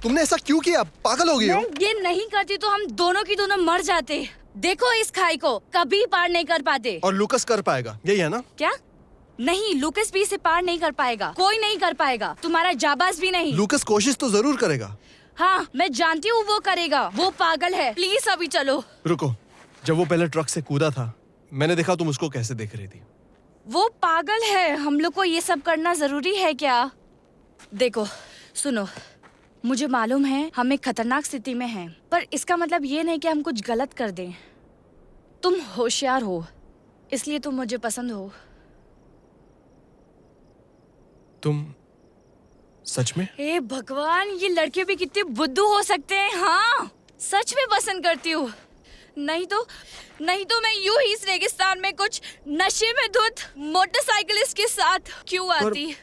तुमने ऐसा क्यों किया? पागल हो गई हो? मैं ये नहीं करती तो हम दोनों की दोनों मर जाते। देखो इस खाई को, कभी पार नहीं कर पाते। और लूकस कर पाएगा, यही है ना? क्या? नहीं, लूकस भी इसे पार नहीं कर पाएगा। कोई नहीं कर पाएगा, तुम्हारा जाबाज भी नहीं। लूकस कोशिश तो जरूर करेगा। हाँ, मैं जानती हूँ वो करेगा। वो पागल है। प्लीज अभी चलो। रुको, जब वो पहले ट्रक से कूदा था, मैंने देखा तुम उसको कैसे देख रही थी। वो पागल है। हम लोग को ये सब करना जरूरी है क्या? देखो, सुनो, मुझे मालूम है हम एक खतरनाक स्थिति में हैं, पर इसका मतलब ये नहीं कि हम कुछ गलत कर दें। तुम होशियार हो, इसलिए तुम मुझे पसंद हो। तुम सच में? हे भगवान, ये लड़के भी कितने बुद्धू हो सकते हैं। हाँ, सच में पसंद करती हूँ। नहीं तो मैं यूं ही इस रेगिस्तान में कुछ नशे में धुत मोटरसाइकिलिस्ट के साथ क्यों आती?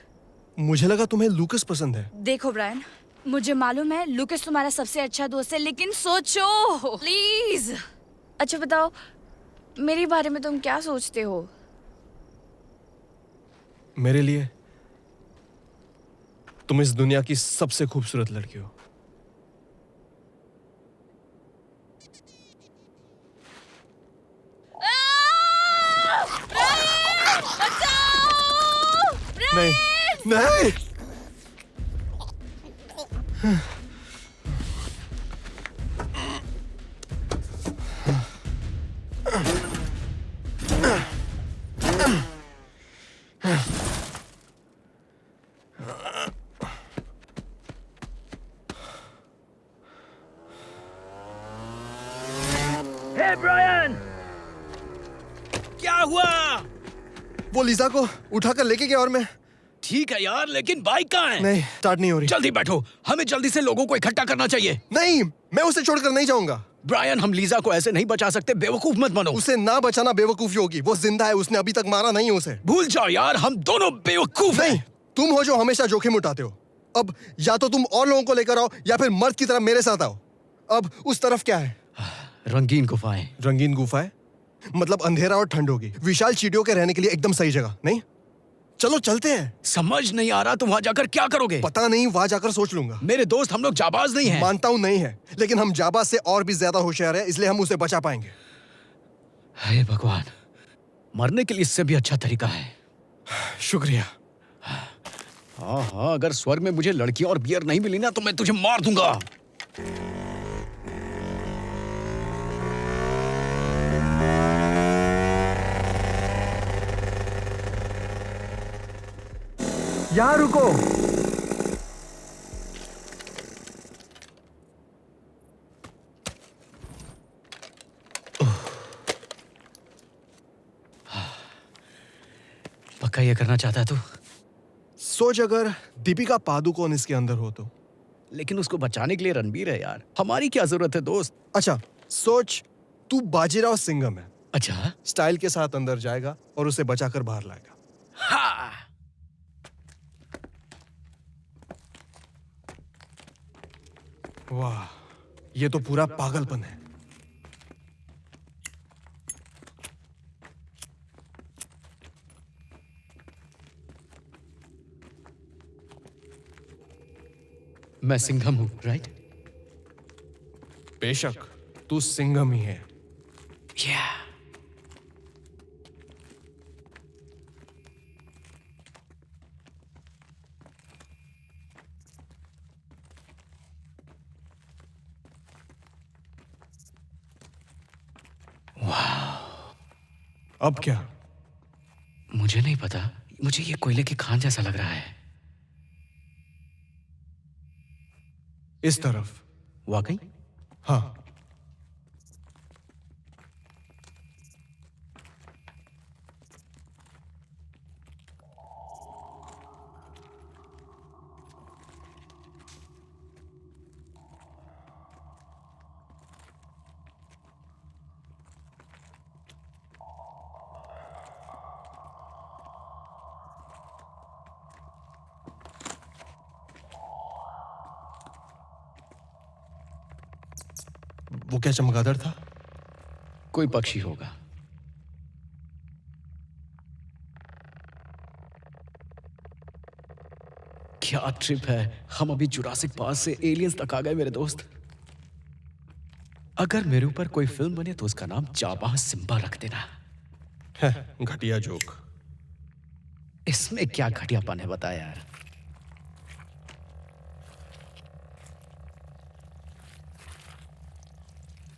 मुझे लगा तुम्हें लूकस पसंद है। देखो ब्रायन, मुझे मालूम है लूकस तुम्हारा सबसे अच्छा दोस्त है, लेकिन सोचो प्लीज। अच्छा बताओ, मेरे बारे में तुम क्या सोचते हो? मेरे लिए तुम इस दुनिया की सबसे खूबसूरत लड़की हो। नहीं, नहीं। ब्रायन। क्या हुआ? वो लीजा को उठाकर लेके गया और मैं। ठीक है यार, लेकिन बाइक कहाँ है? नहीं, स्टार्ट नहीं हो रही। जल्दी बैठो, हमें जल्दी से लोगों को इकट्ठा करना चाहिए। नहीं, मैं उसे छोड़कर नहीं जाऊंगा। ब्रायन, हम लीजा को ऐसे नहीं बचा सकते, बेवकूफ मत बनो। उसे ना बचाना बेवकूफी होगी। वो जिंदा है, उसने अभी तक मारा नहीं उसे। भूल जाओ यार, हम दोनों बेवकूफ हैं। तुम हो जो हमेशा जोखिम उठाते हो। अब या तो तुम और लोगों को लेकर आओ या फिर मर्द की तरह मेरे साथ आओ। अब उस तरफ क्या है? रंगीन गुफाएं। रंगीन गुफाएं? मतलब अंधेरा और ठंड होगी। विशाल चींटियों के रहने के लिए एकदम सही जगह, नहीं? चलो चलते हैं। समझ नहीं आ रहा तुम वहां जाकर क्या करोगे? पता नहीं, वहां जाकर सोच लूंगा। मेरे दोस्त, हम लोग जाबाज नहीं हैं। मानता हूं नहीं है, लेकिन हम जाबाज से और भी ज्यादा होशियार हैं, इसलिए हम उसे बचा पाएंगे। हे भगवान, मरने के लिए इससे भी अच्छा तरीका है। शुक्रिया। हाँ हाँ, अगर स्वर्ग में मुझे लड़की और बियर नहीं मिली ना तो मैं तुझे मार दूंगा। यहाँ रुको। पक्का ये करना चाहता है तू? सोच, अगर दीपिका पादुकोण इसके अंदर हो तो। लेकिन उसको बचाने के लिए रणबीर है यार, हमारी क्या जरूरत है दोस्त? अच्छा सोच, तू बाजीराव सिंघम है। अच्छा, स्टाइल के साथ अंदर जाएगा और उसे बचाकर बाहर लाएगा। हाँ। वाह, ये तो पूरा पागलपन है। मैं सिंघम हूं, राइट? बेशक, तू सिंघम ही है। अब क्या? मुझे नहीं पता, मुझे ये कोयले की खान जैसा लग रहा है। इस तरफ। वाकई? हाँ। वो क्या चमगादड़ था? कोई पक्षी होगा। क्या ट्रिप है, हम अभी जुरासिक पार्क से एलियंस तक आ गए मेरे दोस्त। अगर मेरे ऊपर कोई फिल्म बने तो उसका नाम जाबाज सिम्बा रख देना। घटिया जोक। इसमें क्या घटियापन है बता यार।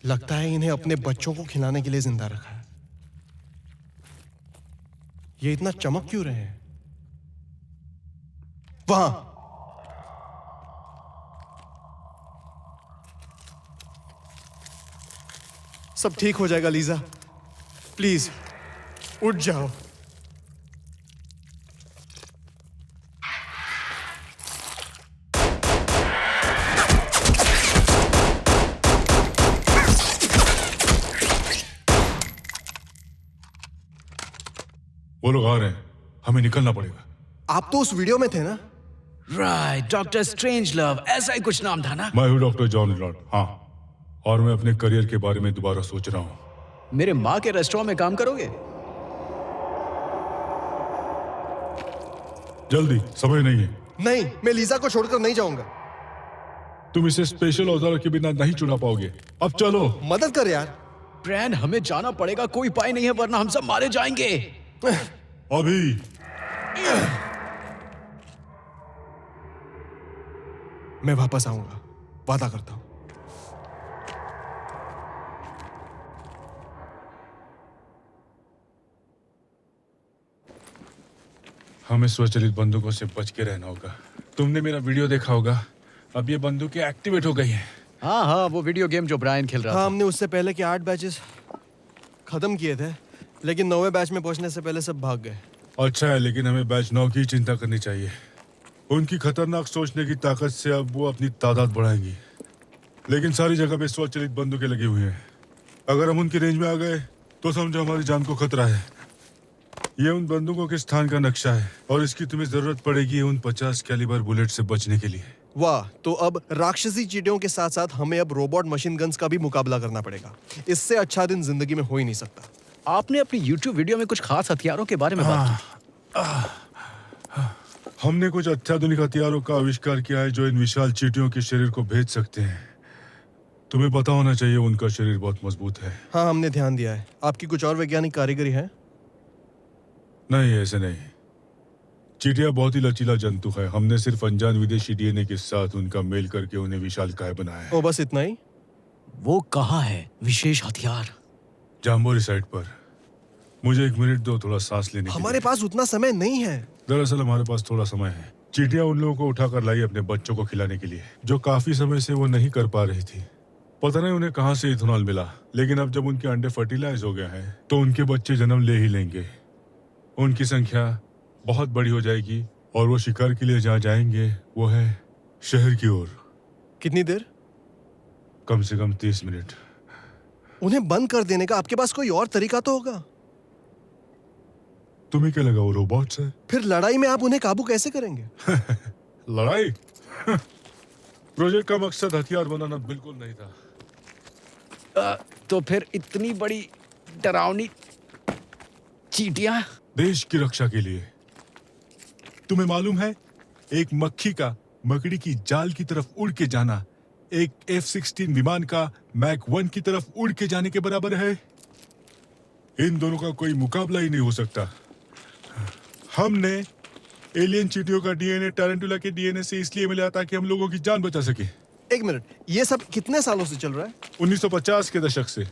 लगता है इन्हें अपने बच्चों को खिलाने के लिए जिंदा रखा है। ये इतना चमक क्यों रहे हैं? वहां सब ठीक हो जाएगा लीजा, प्लीज उठ जाओ। वो लोग आ रहे हैं, हमें निकलना पड़ेगा। आप तो उस वीडियो में थे ना? राइट, डॉक्टर स्ट्रेंज लव, ऐसा ही कुछ नाम था ना? मैं हूँ डॉक्टर जॉन लॉर्ड। हाँ, और मैं अपने करियर के बारे में दोबारा सोच रहा हूँ। मेरे माँ के रेस्टोरेंट में काम करोगे? जल्दी, समय नहीं है। नहीं, मैं लीजा को छोड़कर नहीं जाऊंगा। तुम इसे स्पेशल औजारों के बिना नहीं चुरा पाओगे। अब चलो। मदद कर यार। ब्रैन, हमें जाना पड़ेगा, कोई उपाय नहीं है वरना हम सब मारे जाएंगे। अभी मैं वापस आऊंगा, वादा करता हूं। हमें स्वचालित बंदूकों से बच के रहना होगा। तुमने मेरा वीडियो देखा होगा, अब ये बंदूकें एक्टिवेट हो गई हैं। हाँ हाँ, वो वीडियो गेम जो ब्रायन खेल रहा था। हाँ, हमने उससे पहले के 8 बैचेस खत्म किए थे, लेकिन 9वें बैच में पहुंचने से पहले सब भाग गए। अच्छा है, लेकिन हमें बैच 9 की चिंता करनी चाहिए। उनकी खतरनाक सोचने की ताकत से अब वो अपनी तादाद बढ़ाएंगी, लेकिन सारी जगह पे स्वचालित बंदूकें लगी हुई हैं। अगर हम उनकी रेंज में आ गए तो समझो हमारी जान को खतरा है। ये उन बंदूकों के स्थान का नक्शा है और इसकी तुम्हें जरूरत पड़ेगी उन 50 कैलिबर बुलेट से बचने के लिए। वाह, तो अब राक्षसी चींटियों के साथ साथ हमें अब रोबोट मशीन गन्स का भी मुकाबला करना पड़ेगा। इससे अच्छा दिन जिंदगी में हो ही नहीं सकता। आपने अपनी YouTube वीडियो में कुछ खास हथियारों के बारे में बात की। हमने कुछ अत्याधुनिक हथियारों का आविष्कार किया है जो इन विशाल चींटियों के शरीर को भेद सकते हैं। तुम्हें पता होना चाहिए उनका शरीर बहुत मजबूत है। हाँ, हमने ध्यान दिया है। आपकी कुछ और वैज्ञानिक कारीगरी है? नहीं, ऐसे नहीं। चींटियां बहुत ही लचीला जंतु है। हमने सिर्फ अनजान विदेशी डीएनए के साथ उनका मेल करके उन्हें विशालकाय बनाया है। ओ, बस इतना ही? वो कहाँ है विशेष हथियार? जाम्बोरी साइड पर। मुझे 1 मिनट दो, थोड़ा सांस लेने के लिए। हमारे पास उतना समय नहीं है। दरअसल हमारे पास थोड़ा समय है। चींटियां उन लोगों को उठाकर लाई अपने बच्चों को खिलाने के लिए, जो काफी समय से वो नहीं कर पा रही थी। पता नहीं उन्हें कहाँ से इथेनॉल मिला, लेकिन अब जब उनके अंडे फर्टिलाइज हो गए हैं तो उनके बच्चे जन्म ले ही लेंगे। उनकी संख्या बहुत बड़ी हो जाएगी और वो शिकार के लिए जहाँ जाएंगे वो है शहर की ओर। कितनी देर? कम से कम 30 मिनट। उन्हें बंद कर देने का आपके पास कोई और तरीका तो होगा? तुम्हें क्या लगा वो रोबोट्स है? फिर लड़ाई में आप उन्हें काबू कैसे करेंगे? लड़ाई? प्रोजेक्ट का मकसद हथियार बनाना बिल्कुल नहीं था। तो फिर इतनी बड़ी डरावनी चींटियां? देश की रक्षा के लिए। तुम्हें मालूम है, एक मक्खी का मकड़ी की जाल की तरफ उड़ के जाना एक F-16 विमान का मैक 1 की तरफ उड़ के जाने के बराबर है। इन दोनों का कोई मुकाबला ही नहीं हो सकता। हमने एलियन चींटियों का डीएनए टारंटुला के डीएनए से इसलिए मिला ताकि हम लोगों की जान बचा सके। 1 मिनट, ये सब कितने सालों से चल रहा है? 1950 के दशक से,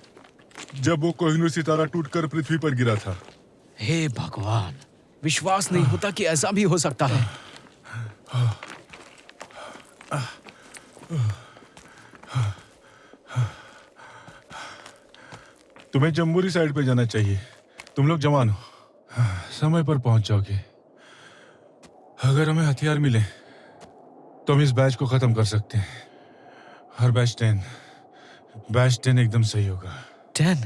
जब वो कोहिनूर सितारा टूटकर पृथ्वी पर गिरा था। हे भगवान, विश्वास नहीं होता कि ऐसा भी हो सकता है। तुम्हें जम्बूरी साइड पे जाना चाहिए। तुम लोग जवान हो, समय पर पहुंच जाओगे। अगर हमें हथियार मिले तो हम इस बैच को खत्म कर सकते हैं। हर बैच 10 एकदम सही होगा। 10?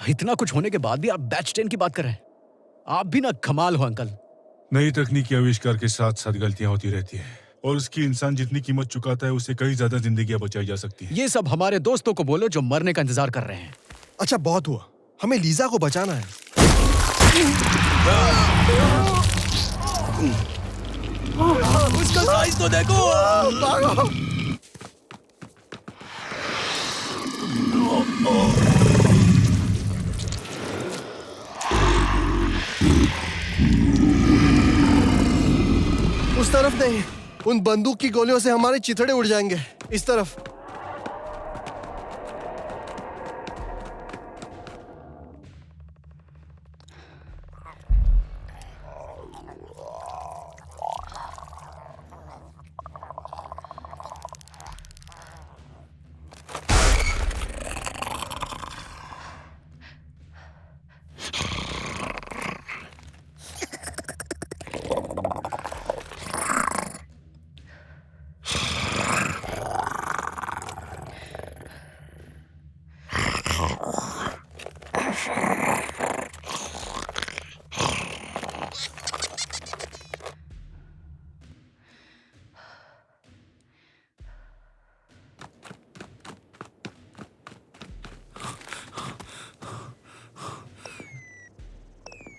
इतना कुछ होने के बाद भी आप बैच 10 की बात कर रहे हैं? आप भी ना कमाल हो अंकल। नई तकनीकी आविष्कार के साथ साथ गलतियां होती रहती है और उसकी इंसान जितनी कीमत चुकाता है उससे कई ज्यादा जिंदगियां बचाई जा सकती है। ये सब हमारे दोस्तों को बोलो जो मरने का इंतजार कर रहे हैं। अच्छा, बहुत हुआ। हमें लीजा को बचाना है। उसका साइज तो देखो। भागो। उस तरफ नहीं, उन बंदूक की गोलियों से हमारे चिथड़े उड़ जाएंगे। इस तरफ।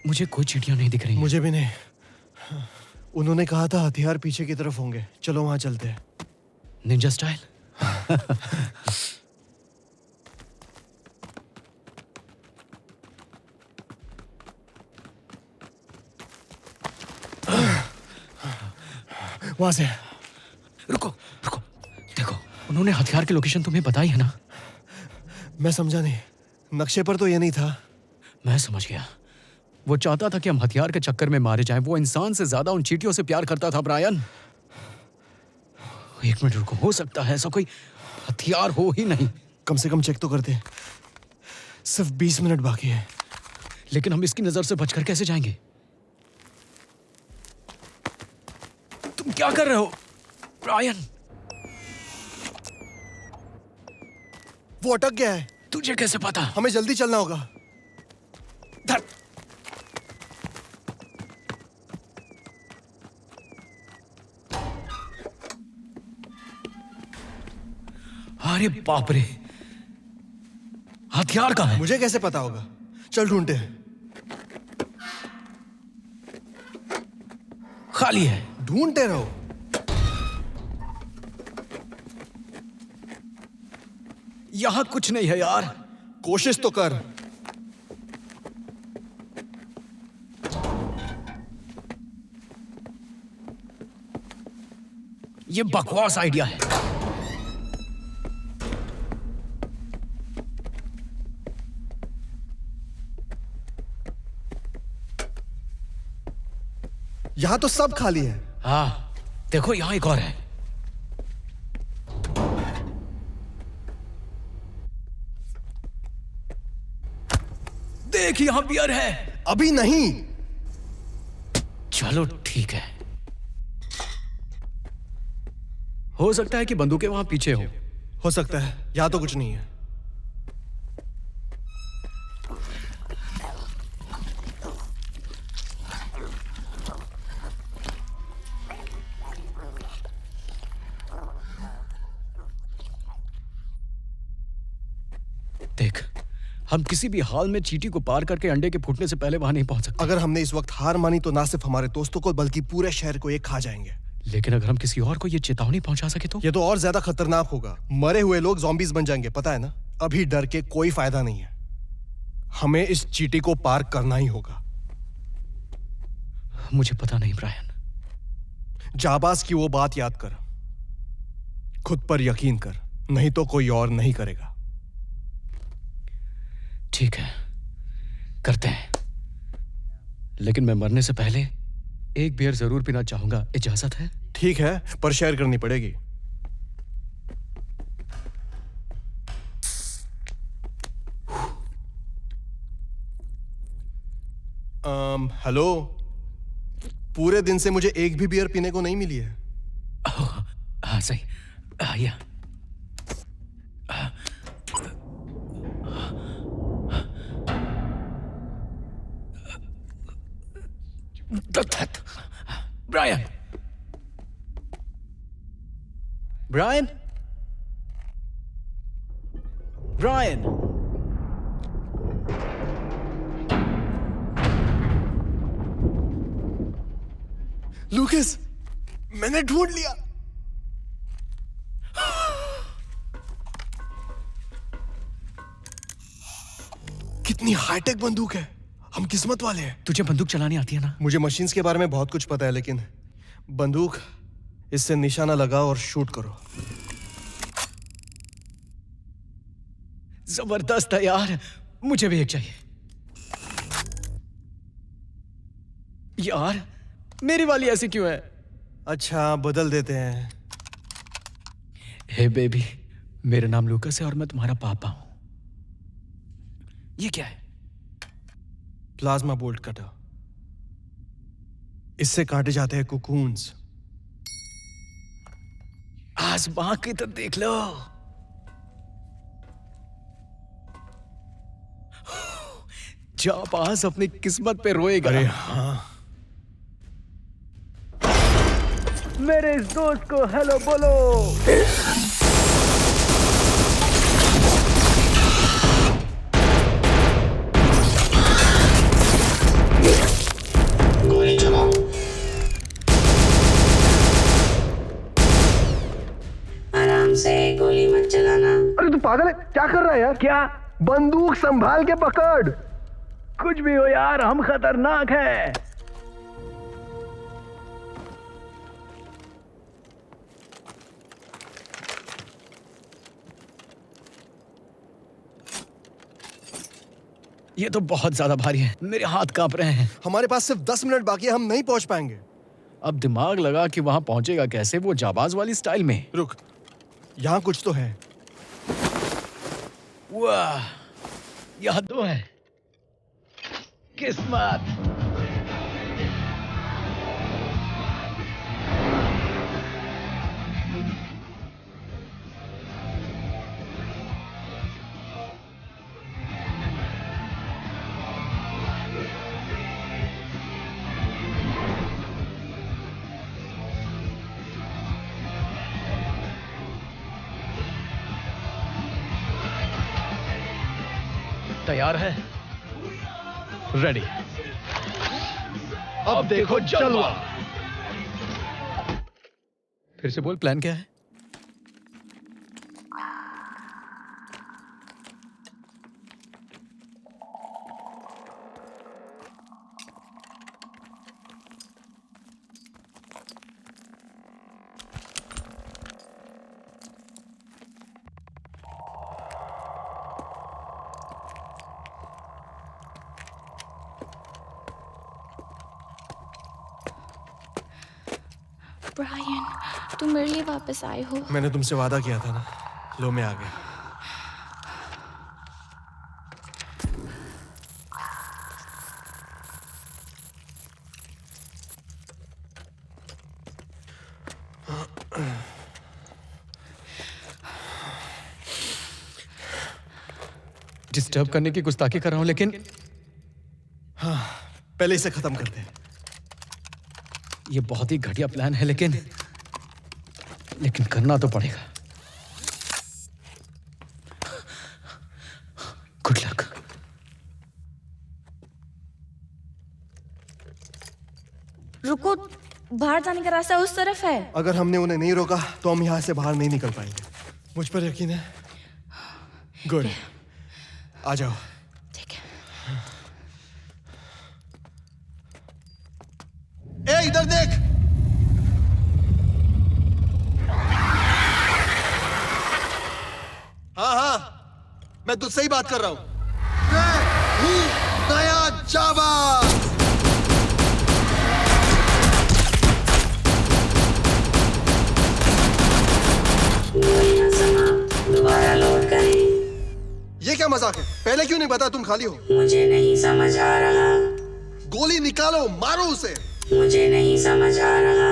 मुझे कोई चींटियां नहीं दिख रही। मुझे भी नहीं। उन्होंने कहा था हथियार पीछे की तरफ होंगे। चलो वहां चलते हैं। Ninja style. वहां से। रुको रुको, देखो उन्होंने हथियार की लोकेशन तुम्हें बताई है ना? मैं समझा नहीं। नक्शे पर तो ये नहीं था। मैं समझ गया। वो चाहता था कि हम हथियार के चक्कर में मारे जाएं। वो इंसान से ज्यादा उन चींटियों से प्यार करता था ब्रायन। 1 मिनट रुको, हो सकता है ऐसा कोई हथियार हो ही नहीं। कम से कम चेक तो करते। सिर्फ 20 मिनट बाकी है। लेकिन हम इसकी नजर से बचकर कैसे जाएंगे? तुम क्या कर रहे हो ब्रायन? वो अटक गया है। तुझे कैसे पता? हमें जल्दी चलना होगा। धर। अरे बाप रे, हथियार कहाँ है? मुझे कैसे पता होगा? चल ढूंढते हैं। खाली है। ढूंढते रहो। यहां कुछ नहीं है यार। कोशिश तो कर। ये बकवास आइडिया है। यहां तो सब खाली है। हाँ, देखो यहां एक और है। देख, यहां बियर है। अभी नहीं। चलो ठीक है। हो सकता है कि बंदूकें वहां पीछे हो सकता है। यहां तो कुछ नहीं है। देख, हम किसी भी हाल में चींटी को पार करके अंडे के फूटने से पहले वहां नहीं पहुंच सकते। अगर हमने इस वक्त हार मानी तो ना सिर्फ हमारे दोस्तों को बल्कि पूरे शहर को ये खा जाएंगे। लेकिन अगर हम किसी और को ये चेतावनी पहुंचा सके तो? ये तो और ज्यादा खतरनाक होगा। मरे हुए लोग ज़ॉम्बीज़ बन जाएंगे, पता है ना? अभी डर के कोई फायदा नहीं है। हमें इस चींटी को पार करना ही होगा। मुझे पता नहीं ब्रायन। जाबाज की वो बात याद कर। खुद पर यकीन कर, नहीं तो कोई और नहीं करेगा। ठीक है, करते हैं। लेकिन मैं मरने से पहले एक बियर जरूर पीना चाहूंगा। इजाजत है? ठीक है, पर शेयर करनी पड़ेगी। हेलो, पूरे दिन से मुझे एक भी बियर पीने को नहीं मिली है। हाँ सही। या ब्रायन, ब्रायन, ब्रायन, लूकस, मैंने ढूंढ लिया। कितनी हाईटेक बंदूक है। हम किस्मत वाले हैं। तुझे बंदूक चलानी आती है ना? मुझे मशीन्स के बारे में बहुत कुछ पता है, लेकिन बंदूक, इससे निशाना लगाओ और शूट करो। जबरदस्त है यार। मुझे भी एक चाहिए। यार, मेरी वाली ऐसी क्यों है? अच्छा, बदल देते हैं। हे बेबी, मेरा नाम लूकस है और मैं तुम्हारा पापा हूं। ये क्या है? Plasma bolt cutter. इससे काटे जाते हैं कुकून्स। आसमां की तो देख लो। जाबाज अपनी किस्मत पे रोएगा। अरे हाँ। मेरे इस दोस्त को हेलो बोलो। गोली चलाओ। आराम से, गोली मत चलाना। अरे तू पागल है? क्या कर रहा है यार? क्या? बंदूक संभाल के पकड़। कुछ भी हो यार, हम खतरनाक हैं। ये तो बहुत ज्यादा भारी है। मेरे हाथ कांप रहे हैं। हमारे पास सिर्फ 10 मिनट बाकी है। हम नहीं पहुंच पाएंगे। अब दिमाग लगा कि वहां पहुंचेगा कैसे, वो जाबाज वाली स्टाइल में। रुक, यहां कुछ तो है। वाह, यादों है, किस्मत। तैयार है? रेडी। अब देखो जलवा। फिर से बोल, प्लान क्या है? ब्रायन, तुम मेरे लिए वापस आए हो। मैंने तुमसे वादा किया था ना, लो मैं आ गया। डिस्टर्ब करने की गुस्ताखी कर रहा हूं, लेकिन हाँ, पहले इसे खत्म करते हैं। ये बहुत ही घटिया प्लान है, लेकिन करना तो पड़ेगा। Good luck. रुको, बाहर जाने का रास्ता उस तरफ है। अगर हमने उन्हें नहीं रोका तो हम यहाँ से बाहर नहीं निकल पाएंगे। मुझ पर यकीन है? गुड, आ जाओ। ठीक है। ए, इधर देख। हाँ हाँ, मैं तुझसे ही बात कर रहा हूं। मैं हूं नया जाबाज। दोबारा लोड करें। ये क्या मजाक है? पहले क्यों नहीं बताया तुम खाली हो? मुझे नहीं समझ आ रहा। गोली निकालो, मारो उसे। मुझे नहीं समझ आ रहा।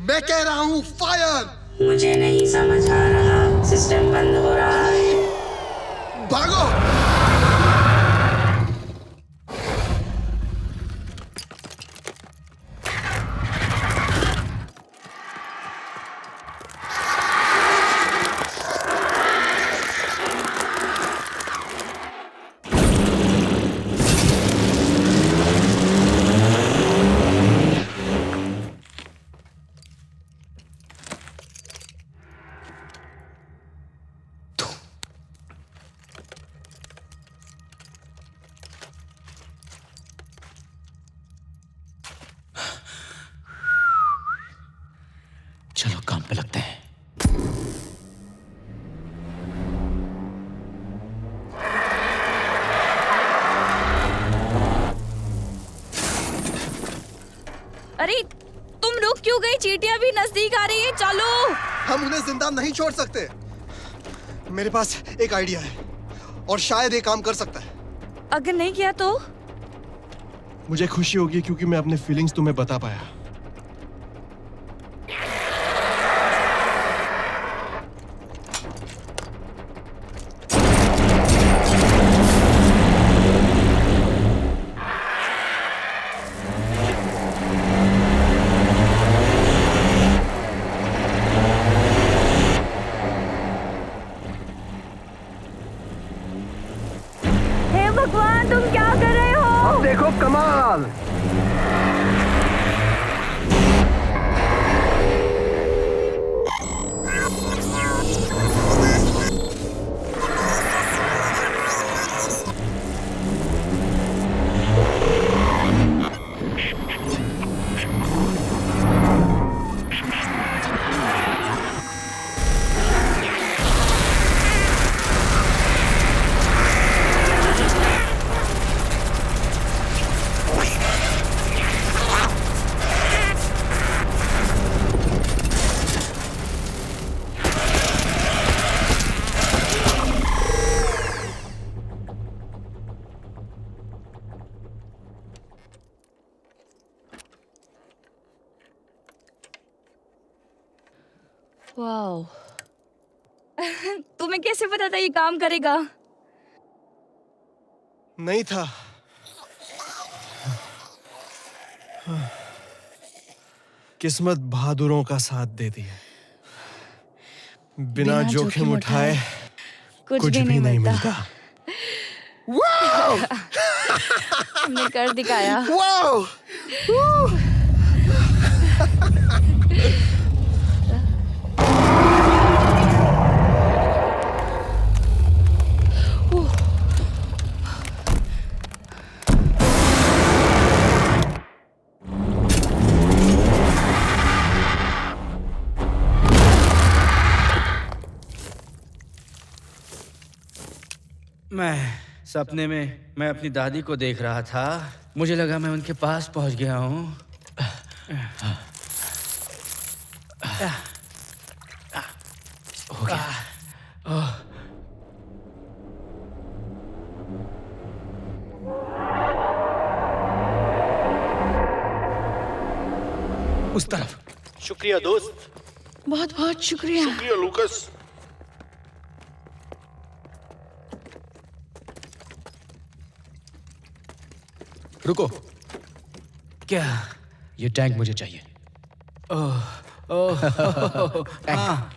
मैं कह रहा हूं फायर। मुझे नहीं समझ आ रहा। सिस्टम बंद हो रहा है। भागो। चलो काम पे लगते हैं। अरे तुम रुक क्यों गई? चींटियां भी नजदीक आ रही है, चलो। हम उन्हें जिंदा नहीं छोड़ सकते। मेरे पास एक आइडिया है और शायद ये काम कर सकता है। अगर नहीं किया तो? मुझे खुशी होगी क्योंकि मैं अपने फीलिंग्स तुम्हें बता पाया। भगवान, तुम क्या कर रहे हो? अब देखो कमाल। वाओ। तुम्हें कैसे पता था ये काम करेगा? नहीं था। किस्मत बहादुरों का साथ देती है। बिना जोखिम उठाए कुछ भी नहीं मिलता। तुमने कर दिखाया। वाओ! सपने में मैं अपनी दादी को देख रहा था। मुझे लगा मैं उनके पास पहुंच गया हूं। हो गया। उस तरफ। शुक्रिया दोस्त। बहुत बहुत शुक्रिया। शुक्रिया लूकस। रुको। क्या? ये टैंक मुझे चाहिए। ओह ओह हाँ,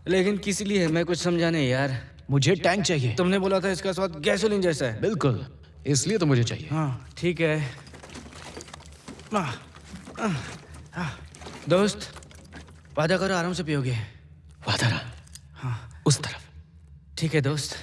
लेकिन किस लिए? मैं कुछ समझा नहीं यार। मुझे टैंक चाहिए। तुमने बोला था इसका स्वाद गैसोलीन जैसा है। बिल्कुल, इसलिए तो मुझे चाहिए। हाँ ठीक है। दोस्त, वादा करो आराम से पियोगे। वादा रहा। हाँ उस तरफ। ठीक है दोस्त।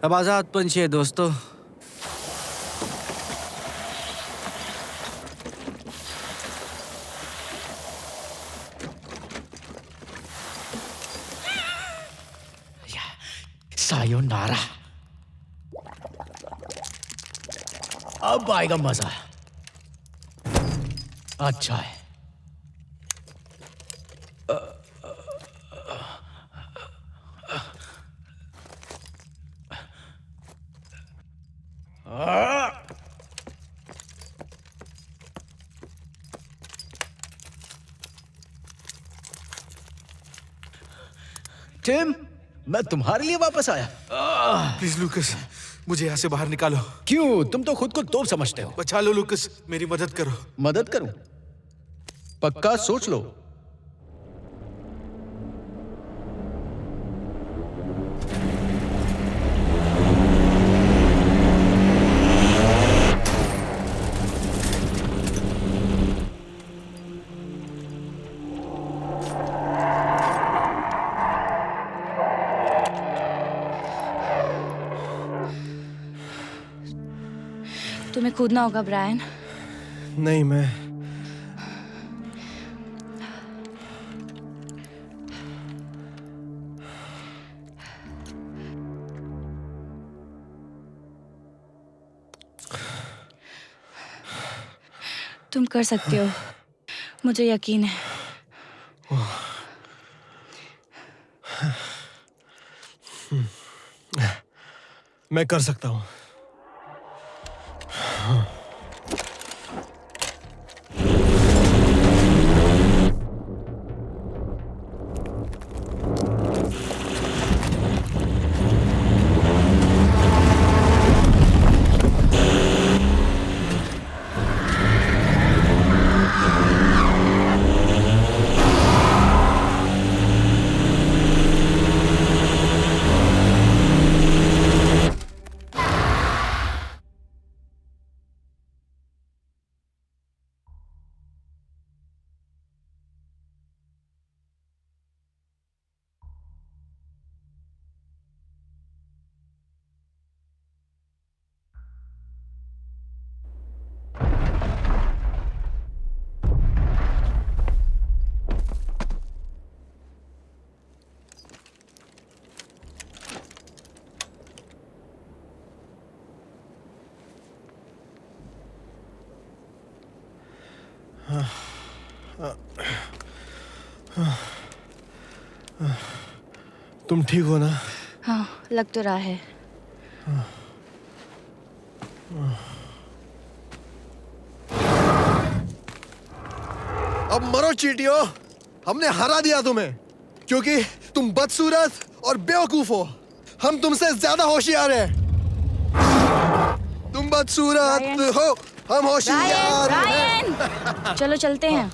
अब आजाद पंछी है दोस्तों। सायोनारा। अब आएगा मजा। अच्छा है। टिम, मैं तुम्हारे लिए वापस आया। प्लीज लूकस, मुझे यहाँ से बाहर निकालो। क्यों? तुम तो खुद को तोप समझते हो। बचा लो लूकस, मेरी मदद करो। मदद करूं? पक्का सोच लो। तुम्हें कूदना होगा ब्रायन। नहीं, मैं तुम कर सकते हो, मुझे यकीन है। मैं कर सकता हूँ। तुम ठीक हो ना? हाँ, लग तो रहा है। अब मरो चीटियो, हमने हरा दिया तुम्हें क्योंकि तुम बदसूरत और बेवकूफ हो। हम तुमसे ज्यादा होशियार हैं। तुम बदसूरत हो, हम होशियार हैं। रायन! चलो चलते हैं।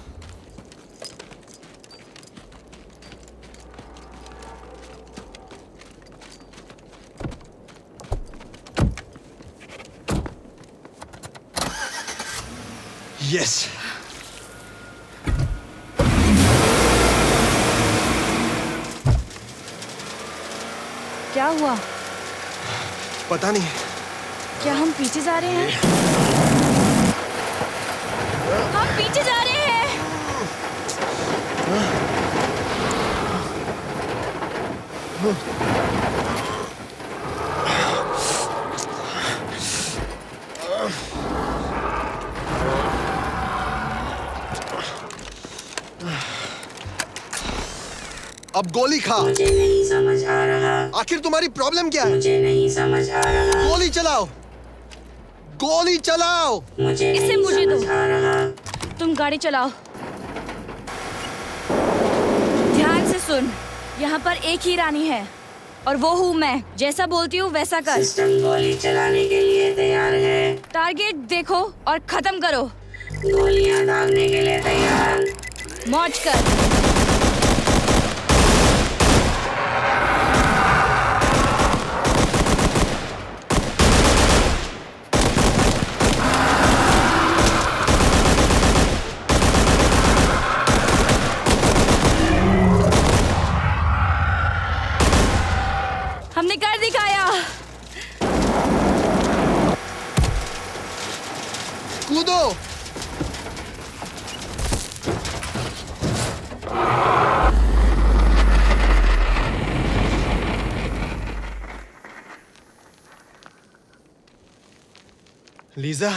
यस। क्या हुआ? पता नहीं। क्या हम पीछे जा रहे हैं? हम पीछे जा रहे हैं। अब गोली खा। मुझे नहीं समझ आ रहा। आखिर तुम्हारी प्रॉब्लम क्या है? मुझे नहीं समझ आ रहा। गोली चलाओ, गोली चलाओ। मुझे इसे नहीं मुझे दो। समझ आ रहा। तुम गाड़ी चलाओ। ध्यान से सुन, यहाँ पर एक ही रानी है और वो हूँ मैं। जैसा बोलती हूँ वैसा कर। सिस्टम गोली चलाने के लिए तैयार है। टारगेट देखो और खत्म करो। गोलियां दागने के लिए तैयार। मौज कर। हमने कर दिखाया। कूदो। लीजा,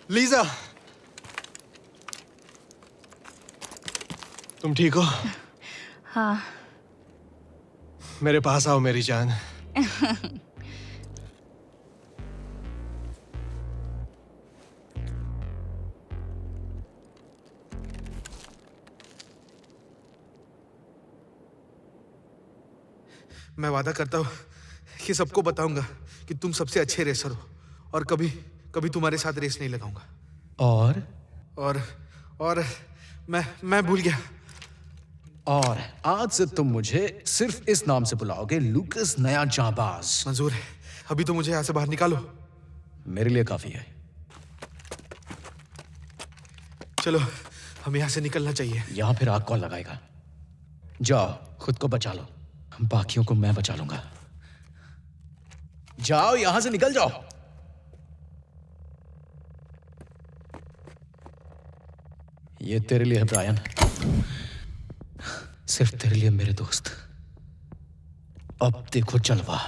लीजा, तुम ठीक हो? हाँ। मेरे पास आओ मेरी जान। मैं वादा करता हूँ कि सबको बताऊंगा कि तुम सबसे अच्छे रेसर हो और कभी कभी तुम्हारे साथ रेस नहीं लगाऊंगा। और मैं भूल गया। और आज से तुम मुझे सिर्फ इस नाम से बुलाओगे, लूकस नया जांबाज। मंजूर है। अभी तो मुझे यहाँ से बाहर निकालो। मेरे लिए काफी है। चलो, हमें यहाँ से निकलना चाहिए। यहाँ फिर आग कौन लगाएगा? जाओ, खुद को बचा लो, बाकियों को मैं बचा लूंगा। जाओ, यहां से निकल जाओ। ये तेरे लिए है ब्रायन, सिर्फ तेरे लिए मेरे दोस्त। अब देखो जलवा।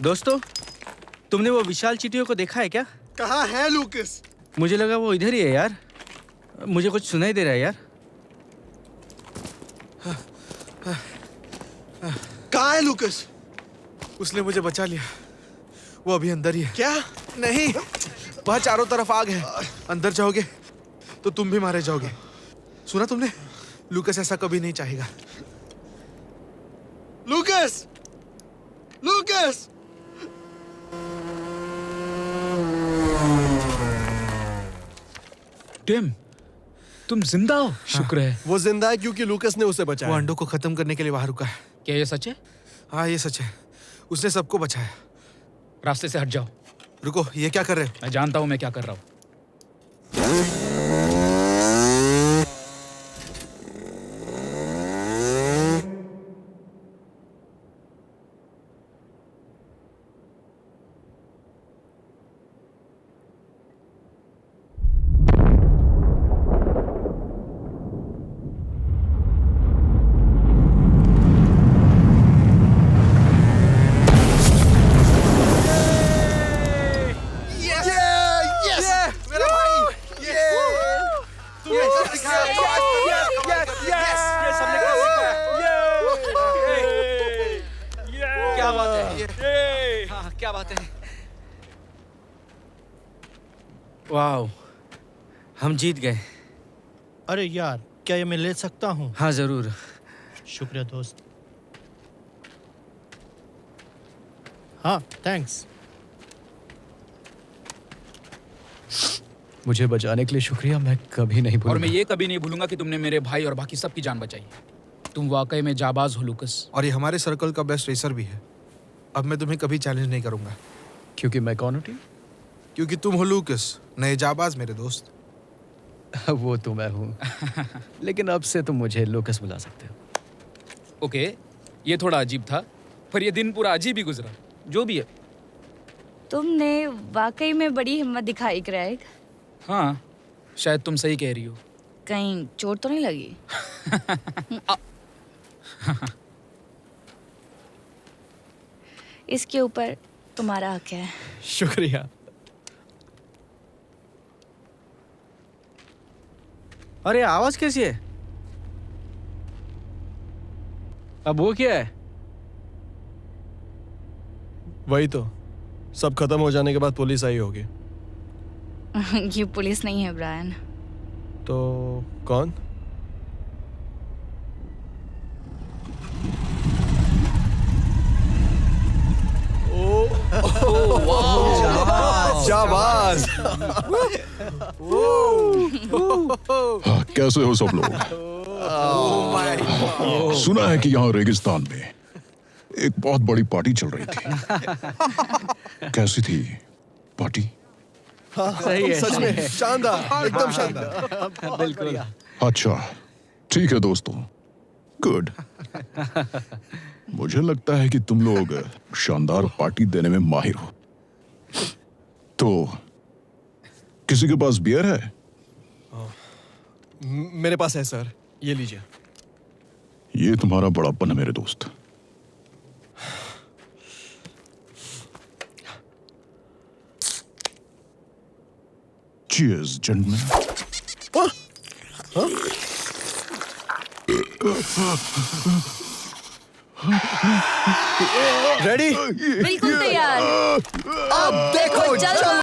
दोस्तों, तुमने वो विशाल चींटियों को देखा है क्या? कहाँ है लूकस? मुझे लगा वो इधर ही है यार। मुझे कुछ सुनाई दे रहा है यार। कहाँ है लूकस? उसने मुझे बचा लिया। वो अभी अंदर ही है। क्या? नहीं, वहाँ चारों तरफ आग है। अंदर जाओगे तो तुम भी मारे जाओगे। सुना तुमने? लूकस ऐसा कभी नहीं चाहेगा। लूकस! लूकस! टिम, तुम जिंदा हो? शुक्र है। वो जिंदा है क्योंकि लूकस ने उसे बचाया। वो अंडों को खत्म करने के लिए वहां रुका है। क्या ये सच है? हाँ, ये सच है। उसने सबको बचाया। रास्ते से हट जाओ। रुको, ये क्या कर रहे हो? मैं जानता हूं मैं क्या कर रहा हूं। क्या बात है? हाँ, क्या बात है? वाओ, हम जीत गए। अरे यार, क्या ये मैं ले सकता हूँ? हाँ जरूर। शुक्रिया दोस्त। हाँ, थैंक्स। मुझे बचाने के लिए शुक्रिया, मैं कभी नहीं और भूलूंगा। मैं ये कभी नहीं भूलूंगा कि तुमने मेरे भाई और बाकी सबकी जान बचाई। तुम वाकई में जाबाज हो लूकस। और ये हमारे सर्कल का बेस्ट रेसर भी है। अब मैं तुम्हें कभी चैलेंज नहीं करूंगा। क्योंकि मैं कौन हूँ टीम? क्योंकि तुम हो लूकस, नए जाबाज मेरे दोस्त। वो तो मैं हूँ। लेकिन अब से तुम मुझे लूकस बुला सकते हो। ओके, ये थोड़ा अजीब था, पर ये दिन पूरा अजीब ही गुजरा। जो भी है। तुमने वाकई में बड़ी हिम्मत दिखाई क्रैग। हाँ, शायद तुम सही कह रही हो। कहीं चोट तो नहीं लगी? इसके ऊपर तुम्हारा हक है। शुक्रिया। अरे आवाज कैसी है? अब वो क्या है? वही तो, सब खत्म हो जाने के बाद पुलिस आई होगी। ये पुलिस नहीं है ब्रायन। तो कौन? जाबाज। कैसे हो सब लोग? सुना है कि यहाँ रेगिस्तान में एक बहुत बड़ी पार्टी चल रही थी। कैसी थी पार्टी? सही है, सच में सही है। शानदार, एकदम शानदार। बिल्कुल। अच्छा, ठीक है दोस्तों, गुड। मुझे लगता है कि तुम लोग शानदार पार्टी देने में माहिर हो। तो किसी के पास बियर है? मेरे पास है सर, ये लीजिए। ये तुम्हारा बड़ापन है मेरे दोस्त। Cheers, gentlemen. रेडी? बिल्कुल तैयार। अब देखो, चलो।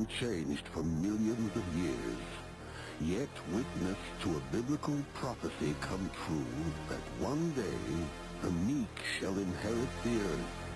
unchanged for millions of years, yet witness to a biblical prophecy come true that one day the meek shall inherit the earth.